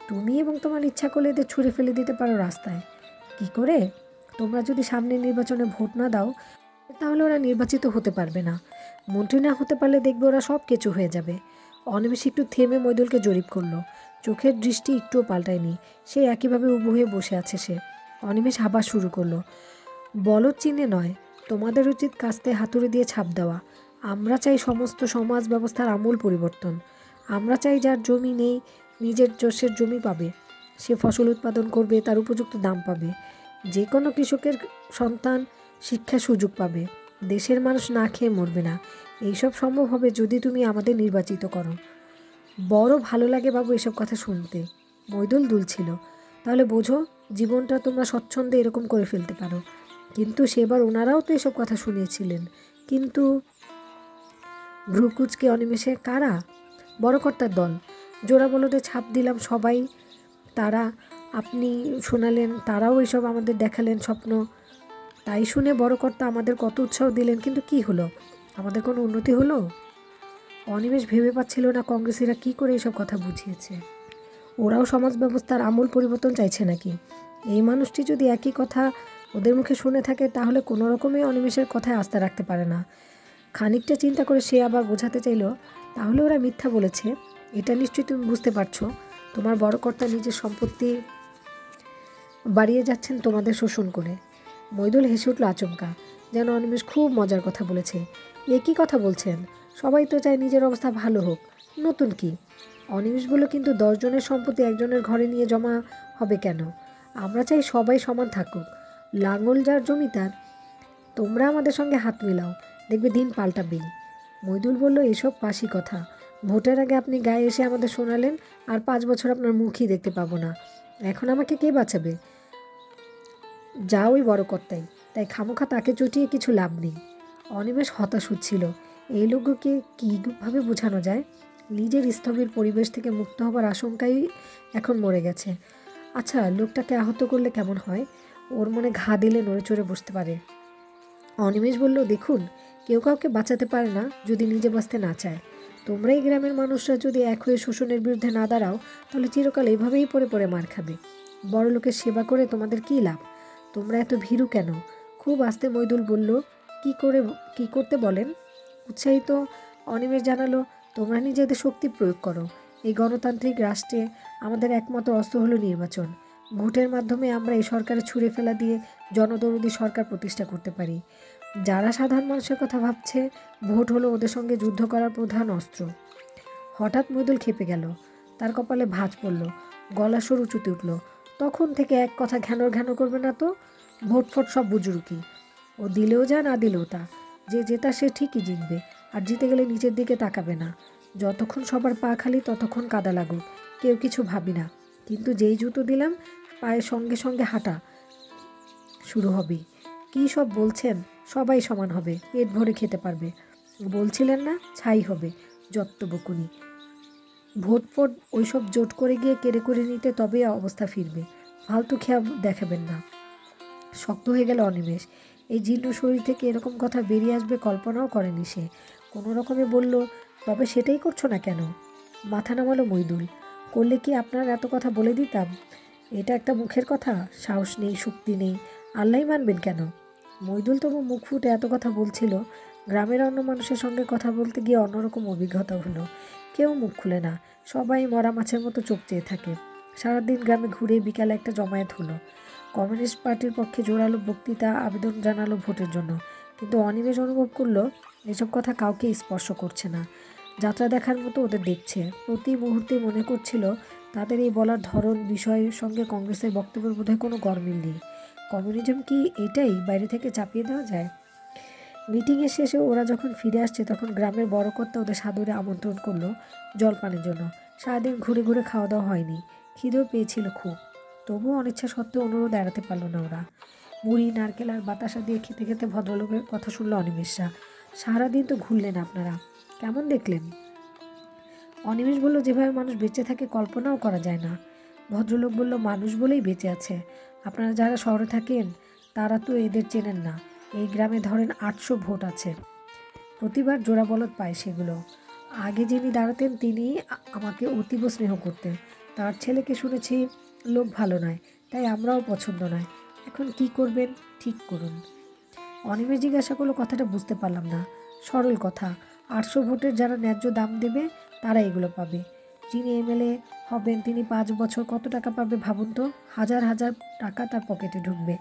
তুমি এবং তোমার ইচ্ছা করলে এদের ছুঁড়ে ফেলে দিতে পারো রাস্তায়। কি করে? তোমরা যদি সামনের নির্বাচনে ভোট না দাও, তাহলে ওরা নির্বাচিত হতে পারবে না। মন্ত্রী না হতে পারলে দেখবে ওরা সব কিছু হয়ে যাবে। অনিমেষ একটু থেমে মইদুলকে জরিপ করলো। চোখের দৃষ্টি একটুও পাল্টায়নি, সে একইভাবে উবু হয়ে বসে আছে সে। অনিমেষ আবার শুরু করলো, বলদ চিহ্নে নয়, তোমাদের উচিত কাস্তে হাতুড়ি দিয়ে ছাপ দেওয়া। আমরা চাই সমস্ত সমাজ ব্যবস্থার আমূল পরিবর্তন। আমরা চাই যার জমি নেই নিজের চাষের জমি পাবে, সে ফসল উৎপাদন করবে, তার উপযুক্ত দাম পাবে। যে কোনো কৃষকের সন্তান শিক্ষার সুযোগ পাবে, দেশের মানুষ না খেয়ে মরবে না। এইসব সম্ভব হবে যদি তুমি আমাদের নির্বাচিত করো। বড় ভালো লাগে বাবু এসব কথা শুনতে। মইদুল দুলছিল। তাহলে বোঝো, জীবনটা তোমরা স্বচ্ছন্দে এরকম করে ফেলতে পারো। কিন্তু সেবার ওনারাও তো এসব কথা শুনিয়েছিলেন। কিন্তু ভ্রুকুচকে অনিমেষে, কারা? বড়কর্তার দল। জোড়া বলদে ছাপ দিলাম সবাই, তারা আপনি শোনালেন, তারাও এসব আমাদের দেখালেন স্বপ্ন। তাই শুনে বড়কর্তা আমাদের কত উৎসাহ দিলেন, কিন্তু কি হলো? আমাদের কোনো উন্নতি হলো? অনিমেষ ভেবে পাচ্ছিল না কংগ্রেসিরা কি করে এসব কথা বুঝিয়েছে। ওরাও সমাজ ব্যবস্থার আমূল পরিবর্তন চাইছে নাকি? এই মানুষটি যদি একই কথা ওদের মুখে শুনে থাকে, তাহলে কোনো রকমই অনিমেষের কথায় আস্থা রাখতে পারে না। খানিকটা চিন্তা করে সে আবার বোঝাতে চাইল, তাহলে ওরা মিথ্যা বলেছে, এটা নিশ্চয়ই তুমি বুঝতে পারছো। তোমার বড় কর্তা নিজের সম্পত্তি বাড়িয়ে যাচ্ছেন তোমাদের শোষণ করে। মইদুল হেসে উঠল আচমকা, যেন অনিমেষ খুব মজার কথা বলেছে। এ কী কথা বলছেন? সবাই তো চায় নিজের অবস্থা ভালো হোক, নতুন কি? অনিমেষ বলল, কিন্তু 10 জনের সম্পত্তি একজনের ঘরে নিয়ে জমা হবে কেন? আমরা চাই সবাই সমান থাকুক। লাঙল যার জমিদার। তোমরা আমাদের সঙ্গে হাত মেলাও, দেখবে দিন পাল্টাবেই। মইদুল বলল, এসব পাশি কথা। ভোটের আগে আপনি গায়ে এসে আমাদের শোনালেন, আর 5 বছর আপনার মুখই দেখতে পাবো না। এখন আমাকে কে বাঁচাবে? যা ওই বড় কর্তাই, তাই খামোখা তাকে চটিয়ে কিছু লাভ নেই। অনিমেষ হতাশ হচ্ছিল। এই লোককে কীভাবে বোঝানো যায়? নিজের স্থবির পরিবেশ থেকে মুক্ত হবার আশঙ্কাই এখন মরে গেছে। আচ্ছা, লোকটাকে আহত করলে কেমন হয়? ওর মনে ঘা দিলে নড়ে চড়ে বসতে পারে। অনিমেষ বলল, দেখুন, কেউ কাউকে বাঁচাতে পারে না যদি নিজে বাঁচতে না চায়। তোমরা এই গ্রামের মানুষরা যদি এক হয়ে শোষণের বিরুদ্ধে না দাঁড়াও, তাহলে চিরকাল এভাবেই পড়ে পড়ে মার খাবে। বড় লোকের সেবা করে তোমাদের কী লাভ? তোমরা এত ভীরু কেন? খুব আস্তে মইদুল বলল, কি করতে বলেন? উৎসাহিত অনিমেষ জানালো, তোমরা নিজেদের শক্তি প্রয়োগ করো। এই গণতান্ত্রিক রাষ্ট্রে আমাদের একমাত্র অস্ত্র হলো নির্বাচন। ভোটের মাধ্যমে আমরা এই সরকারে ছুঁড়ে ফেলা দিয়ে জনদরদি সরকার প্রতিষ্ঠা করতে পারি। যারা সাধারণ মানুষের কথা ভাবছে, ভোট হলো ওদের সঙ্গে যুদ্ধ করার প্রধান অস্ত্র। হঠাৎ মইদুল খেপে গেল, তার কপালে ভাঁজ পড়ল, গলা স্বর উঁচুতে উঠল। তখন থেকে এক কথা ঘ্যানোর ঘ্যানো করবে না তো। ভোট ফোট সব বুজুর্গি। ও দিলেও যা, না দিলেও তা। যে জেতা সে ঠিকই জিতবে, আর জিতে গেলে নিচের দিকে তাকাবে না। যতক্ষণ সবার পা খালি ততক্ষণ কাদা লাগুক, কেউ কিছু ভাবি না। কিন্তু যেই জুতো দিলাম, পায়ের সঙ্গে সঙ্গে হাঁটা শুরু হবে। কী সব বলছেন? সবাই সমান হবে, পেট ভরে খেতে পারবে। বলছিলেন না, ছাই হবে যত বকুনি। ভোট ফোট ওইসব জোট করে গিয়ে কেড়ে করে নিতে তবে অবস্থা ফিরবে। ফালতু খেয়া দেখাবেন না। শক্ত হয়ে গেল অনিমেষ। এই জীর্ণ শরীর থেকে এরকম কথা বেরিয়ে আসবে কল্পনাও করেনি সে। কোনো রকমে বলল, তবে সেটাই করছো না কেন? মাথা নামালো মইদুল। করলে কি আপনার এত কথা বলে দিতাম? এটা একটা মুখের কথা, সাহস নেই, শক্তি নেই, আল্লাহই মানবেন কেন? মইদুল তবু মুখ ফুটে এত কথা বলছিল। গ্রামের অন্য মানুষের সঙ্গে কথা বলতে গিয়ে অন্যরকম অভিজ্ঞতা হলো। কেউ মুখ খুলে না, সবাই মরা মাছের মতো চোখ চেয়ে থাকে। সারাদিন গ্রামে ঘুরে বিকালে একটা জমায়েত হলো। কমিউনিস্ট পার্টির পক্ষে জোরালো বক্তৃতা, আবেদন জানালো ভোটের জন্য। কিন্তু অনিমেষ অনুভব করলো এসব কথা কাউকে স্পর্শ করছে না। যাত্রা দেখার মতো ওদের দেখছে। প্রতি মুহূর্তে মনে করছিল তাদের এই বলার ধরন, বিষয়ের সঙ্গে কংগ্রেসের বক্তব্যের বোধহয় কোনো গরমিল নেই। কমিউনিজম কি এটাই বাইরে থেকে চাপিয়ে দেওয়া যায়? মিটিংয়ের শেষে ওরা যখন ফিরে আসছে, তখন গ্রামের বড় কর্তা ওদের সাদরে আমন্ত্রণ করলো জলপানের জন্য। সারাদিন ঘুরে ঘুরে খাওয়া দাওয়া হয়নি, খিদেও পেয়েছিল খুব। তবুও অনিচ্ছা সত্ত্বেও অনুরোধ এড়াতে পারল না ওরা। মুড়ি, নারকেল আর বাতাসা দিয়ে খেতে খেতে ভদ্রলোকের কথা শুনল অনিমেষরা। সারাদিন তো ঘুরলেন আপনারা, কেমন দেখলেন? অনিমেষ বলল, যেভাবে মানুষ বেঁচে থাকে কল্পনাও করা যায় না। ভদ্রলোক বলল, মানুষ বলেই বেঁচে আছে। আপনারা যারা শহরে থাকেন তারা তো এদের চেনেন না। এই গ্রামে ধরেন 800 ভোট আছে। প্রতিবার জোড়া বলদ পায় সেগুলো। আগে যিনি দাঁড়াতেন তিনি আমাকে অতীব স্নেহ করতেন। তার ছেলেকে শুনেছি লোক ভালো নয়, তাই আমরাও পছন্দ নয়। এখন কি করবেন ঠিক করুন। অনিমেষ জিজ্ঞাসা করলো, কথাটা বুঝতে পারলাম না। সরল কথা, 800 ভোটের যারা ন্যায্য দাম দেবে তারা এগুলো পাবে। যিনি এমএলএ হবেন তিনি 5 বছর কত টাকা পাবে ভাবুন তো। হাজার হাজার টাকা তার পকেটে ঢুকবে।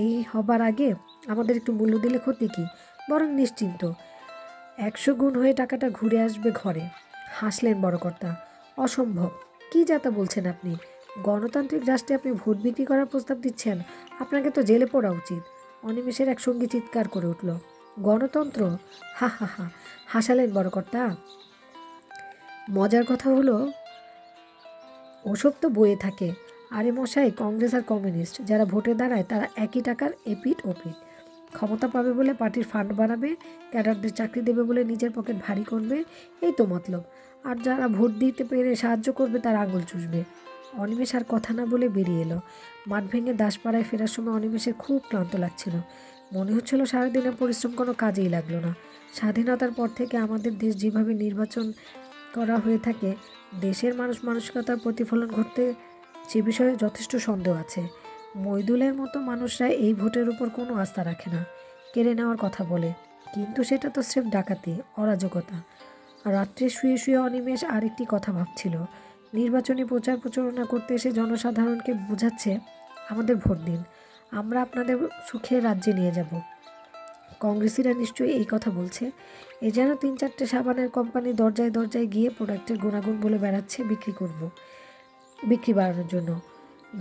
এই হবার আগে আমাদের একটু মূল্য দিলে ক্ষতি কি? বরং নিশ্চিন্ত 100 গুণ হয়ে টাকাটা ঘুরে আসবে ঘরে। হাসলেন বড় কর্তা। অসম্ভব। কি যাতা বলছেন আপনি? গণতান্ত্রিক রাষ্ট্রে আপনি ভোট বিক্রি করার প্রস্তাব দিচ্ছেন? আপনাকে তো জেলে পড়া উচিত। অনিমেষের এক সঙ্গী চিৎকার করে উঠল, গণতন্ত্র? হা হা হা, হাসালেন বড় কর্তা। মজার কথা হলো ওসব তো বইয়ে থাকে। আরে মশাই, কংগ্রেস আর কমিউনিস্ট যারা ভোটে দাঁড়ায় তারা একই টাকার এপিঠ ওপিঠ। ক্ষমতা পাবে বলে পার্টির ফান্ড বানাবে, ক্যাডারদের চাকরি দেবে বলে নিজের পকেট ভারী করবে, এই তো মতলব। আর যারা ভোট দিতে পেরে সাহায্য করবে তার আঙুল চুষবে। অনিমেষ আর কথা না বলে বেরিয়ে এলো। মাঠ ভেঙে দাসপাড়ায় ফেরার সময় অনিমেষের খুব ক্লান্ত লাগছিল। মনে হচ্ছিল সারাদিনের পরিশ্রম কোনো কাজেই লাগলো না। স্বাধীনতার পর থেকে আমাদের দেশ যেভাবে নির্বাচন করা হয়ে থাকে, দেশের মানসিকতার প্রতিফলন ঘটতে সে বিষয়ে যথেষ্ট সন্দেহ আছে। মইদুলের মতো মানুষরা এই ভোটের উপর কোনো আস্থা রাখে না, কেড়ে নেওয়ার কথা বলে, কিন্তু সেটা তো স্রেফ ডাকাতি, অরাজকতা। আর রাত্রে শুয়ে শুয়ে অনিমেষ আরেকটি কথা ভাবছিল। নির্বাচনী প্রচার প্রচারণা করতে এসে জনসাধারণকে বোঝাচ্ছে, আমাদের ভোট দিন, আমরা আপনাদের সুখের রাজ্যে নিয়ে যাব। কংগ্রেসিরা নিশ্চয়ই এই কথা বলছে। এ যেন 3-4টে সাবানের কোম্পানি দরজায় দরজায় গিয়ে প্রোডাক্টের গুণাগুণ বলে বেড়াচ্ছে বিক্রি বাড়ানোর জন্য।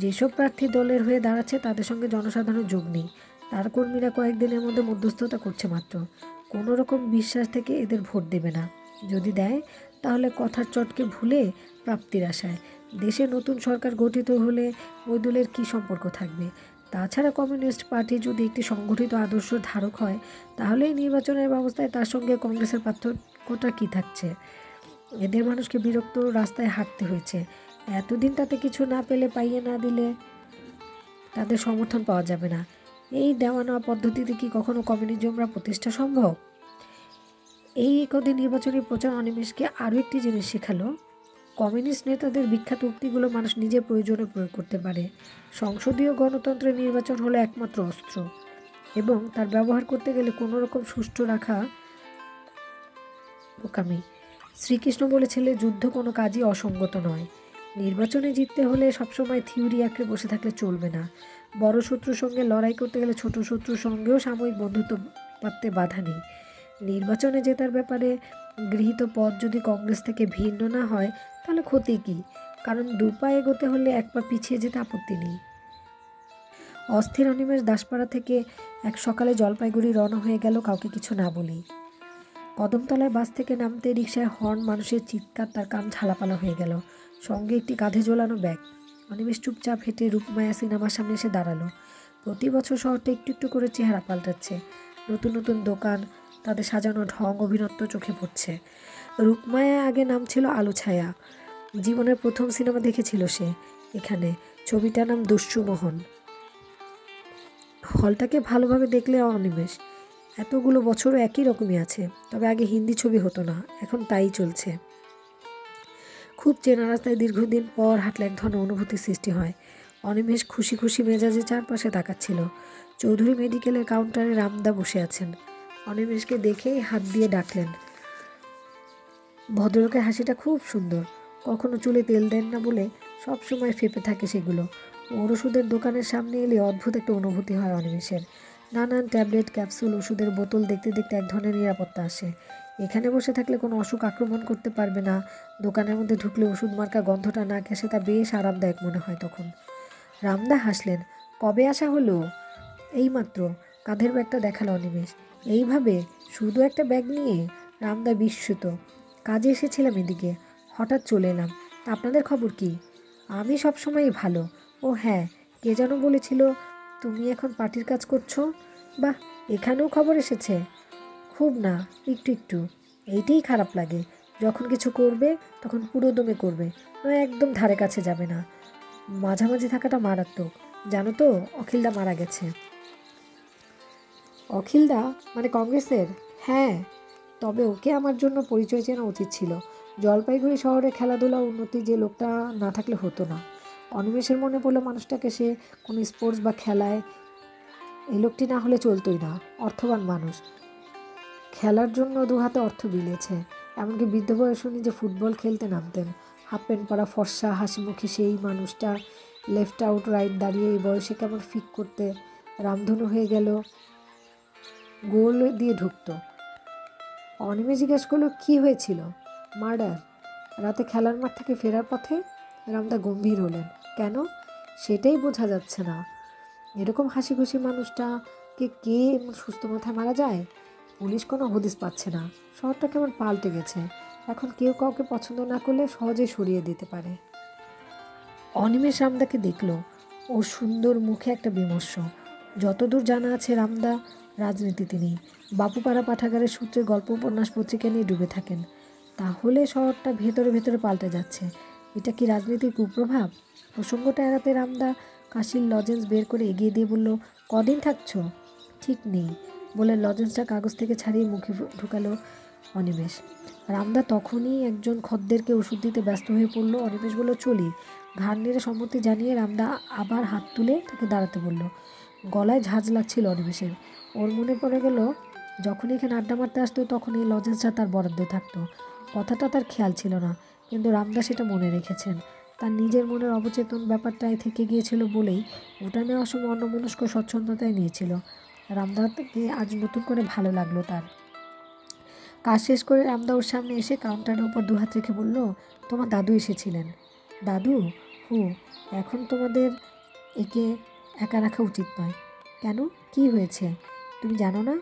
যেসব প্রার্থী দলের হয়ে দাঁড়াচ্ছে তাদের সঙ্গে জনসাধারণের যোগ নেই। তার কর্মীরা কয়েকদিনের মধ্যে মধ্যস্থতা করছে মাত্র। কোনো রকম বিশ্বাস থেকে এদের ভোট দেবে না। যদি দেয় তাহলে কথার চটকে ভুলে প্রাপ্তির আশায়। দেশে নতুন সরকার গঠিত হলে ওই দলের কী সম্পর্ক থাকবে? তাছাড়া কমিউনিস্ট পার্টি যদি একটি সংগঠিত আদর্শ ধারক হয় তাহলে এই নির্বাচনের ব্যবস্থায় তার সঙ্গে কংগ্রেসের পার্থক্যটা কী থাকছে? এদের মানুষকে বিরক্ত রাস্তায় হাঁটতে হয়েছে। এতদিন তাতে কিছু না পেলে পাইয়ে না দিলে তাদের সমর্থন পাওয়া যাবে না। এই দেওয়া নেওয়া পদ্ধতিতে কি কখনো কমিউনিজমরা প্রতিষ্ঠা সম্ভব? এই কদিন নির্বাচনী প্রচার অনিমেষকে আরও একটি জিনিস শেখালো, কমিউনিস্ট নেতাদের বিখ্যাত উক্তিগুলো মানুষ নিজের প্রয়োজনে প্রয়োগ করতে পারে। সংসদীয় গণতন্ত্রের নির্বাচন হলো একমাত্র অস্ত্র, এবং তার ব্যবহার করতে গেলে কোনো রকম সুষ্ঠু রাখা বোকামি। শ্রীকৃষ্ণ বলেছিলেন, যুদ্ধ কোনো কাজই অসঙ্গত নয়। নির্বাচনে জিততে হলে সবসময় থিওরি আঁকড়ে বসে থাকলে চলবে না। বড় শত্রুর সঙ্গে লড়াই করতে গেলে ছোট শত্রুর সঙ্গেও সাময়িক বন্ধুত্ব পাততে বাধা নেই। নির্বাচনে জেতার ব্যাপারে গৃহীত পথ যদি কংগ্রেস থেকে ভিন্ন না হয় তাহলে ক্ষতি কী? কারণ 2 পা এগোতে হলে 1 পা পিছিয়ে যেতে আপত্তি নেই। অস্থির অনিমেষ দাসপাড়া থেকে এক সকালে জলপাইগুড়ি রওনা হয়ে গেল কাউকে কিছু না বলেই। কদমতলায় বাস থেকে নামতে রিকশায় হর্ন, মানুষের চিৎকার, তার কান ঝালাপালা হয়ে গেল। সঙ্গে একটি কাঁধে ঝোলানো ব্যাগ। অনিমেষ চুপচাপ হেঁটে রূপমায়া সিনেমার সামনে এসে দাঁড়ালো। প্রতি বছর শহরটা একটু একটু করে চেহারা পাল্টাচ্ছে। নতুন নতুন দোকান, তাদের সাজানো ঢং অভিনত্ব চোখে পড়ছে। রূপমায়া আগে নাম ছিল আলো ছায়া। জীবনের প্রথম সিনেমা দেখেছিল সে এখানে। ছবিটার নাম দস্যুমোহন। হলটাকে ভালোভাবে দেখলে অনিমেষ এতগুলো বছরও একই রকমই আছে। তবে আগে হিন্দি ছবি হতো না, এখন তাই চলছে। খুব চেনা রাস্তায় দীর্ঘদিন পর হাঁটলে এক ধরনের অনুভূতির সৃষ্টি হয়। অনিমেষ খুশি খুশি মেজাজে চারপাশে তাকাচ্ছিল। চৌধুরী মেডিকেলের কাউন্টারে রামদা বসে আছেন। অনিমেষকে দেখেই হাত দিয়ে ডাকলেন। ভদ্রলোকের হাসিটা খুব সুন্দর। কখনো চুলে তেল দেন না বলে সব সময় ফেপে থাকে সেগুলো। ওর ওষুধের দোকানের সামনে এলে অদ্ভুত একটা অনুভূতি হয় অনিমেষের। নানান ট্যাবলেট, ক্যাপসুল, ওষুধের বোতল দেখতে দেখতে এক ধরনের নিরাপত্তা আসে। এখানে বসে থাকলে কোনো অসুখ আক্রমণ করতে পারবে না। দোকানের মধ্যে ঢুকলে ওষুধ মার্কা গন্ধটা না ঘেঁষে তা বেশ আরামদায়ক মনে হয় তখন। রামদা হাসলেন। কবে আসা হলো? এইমাত্র। কাঁধের ব্যাগটা দেখালো অনিমেষ। এইভাবে শুধু একটা ব্যাগ নিয়ে? রামদা বিস্মিত। কাজে এসেছিলাম এদিকে, হঠাৎ চলে এলাম। তা আপনাদের খবর কি? আমি সবসময়ই ভালো। ও হ্যাঁ, কে যেন বলেছিল তুমি এখন পার্টির কাজ করছো। বাহ, এখানেও খবর এসেছে? খুব না, একটু একটু। এইটাই খারাপ লাগে। যখন কিছু করবে তখন পুরো দমে করবে, নয় একদম ধারে কাছে যাবে না। মাঝামাঝি থাকাটা মারাত্মক। জানো তো, অখিলদা মারা গেছে। অখিলদা মানে কংগ্রেসের? হ্যাঁ, তবে ওকে আমার জন্য পরিচয় চেনা উচিত ছিল। জলপাইগুড়ি শহরে খেলাধুলা উন্নতি যে লোকটা না থাকলে হতো না। অনিমেষের মনে পড়লো মানুষটাকে, সে কোনো স্পোর্টস বা খেলায় এই লোকটি না হলে চলতোই না। অর্থবান মানুষ, খেলার জন্য 2 হাতে অর্থ বিলিয়েছে। এমনকি বৃদ্ধ বয়সে নিজে ফুটবল খেলতে নামতেন। হাফ প্যান্ট পরা, ফর্সা, হাসিমুখী সেই মানুষটা লেফট আউট রাইট দাঁড়িয়ে এই বয়সে কেমন ফিক করতে রামধনু হয়ে গেল। গোল দিয়ে ঢুকতো। অনিমেষ জিজ্ঞেস করলো, কী হয়েছিল? মার্ডার। রাতে খেলার মাঠ থেকে ফেরার পথে? রামদা গম্ভীর হলেন। কেন? সেটাই বোঝা যাচ্ছে না। এরকম হাসি খুশি মানুষটাকে কে এমন সুস্থ মাথায় মারা যায়? পুলিশ কোনো হদিস পাচ্ছে না। শহরটা কেমন পাল্টে গেছে। এখন কেউ কাউকে পছন্দ না করলে সহজেই সরিয়ে দিতে পারে। অনিমেষ রামদাকে দেখল। ওর সুন্দর মুখে একটা বিমর্ষ। যতদূর জানা আছে রামদা রাজনীতিতে নেই। বাপুপাড়া পাঠাগারের সূত্রে গল্প, উপন্যাস, পত্রিকা নিয়ে ডুবে থাকেন। তাহলে শহরটা ভেতরে ভেতরে পাল্টে যাচ্ছে। এটা কি রাজনীতির কুপ্রভাব? প্রসঙ্গটা এড়াতে রামদা কাশির লজেন্স বের করে এগিয়ে দিয়ে বলল, কদিন থাকছো? ঠিক নেই বলে লজেন্সটা কাগজ থেকে ছাড়িয়ে মুখে ঢুকালো অনিমেষ। রামদা তখনই একজন খদ্দেরকে ওষুধ দিতে ব্যস্ত হয়ে পড়ল। অনিমেষ বলল, চলি। ঘাড় নেড়ে সম্মতি জানিয়ে রামদা আবার হাত তুলে তাকে দাঁড়াতে বলল। গলায় ঝাঁঝ লাগছিল অনিমেষের। ওর মনে পড়ে গেল যখন এখানে আড্ডা মারতে আসতো তখন এই লজেন্সটা তার বরাদ্দ থাকতো। কথাটা তার খেয়াল ছিল না। কিন্তু রামদা সেটা মনে রেখেছেন। তার নিজের মনের অবচেতন ব্যাপারটায় থেকে গিয়েছিল বলেই ওটা নেওয়ার সময় অন্যমনস্ক স্বচ্ছন্দতায় নিয়েছিল। রামদাকে আজ নতুন করে ভালো লাগলো তার। কাজ শেষ করে রামদা ওর সামনে এসে কাউন্টারের উপর দুহাত রেখে বলল, তোমার দাদু এসেছিলেন। দাদু? হু, এখন তোমাদের একে একা রাখা উচিত নয়। কেন, কি হয়েছে তুমি জানো না?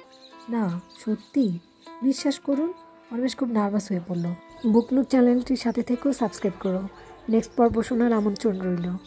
না, সত্যি বিশ্বাস করুন। অনিমেষ খুব নার্ভাস হয়ে পড়ল। বুকনুট চ্যানেলটির সাথে থেকেও সাবস্ক্রাইব করো। নেক্সট পর্ব শোনার আমন্ত্রণ রইল।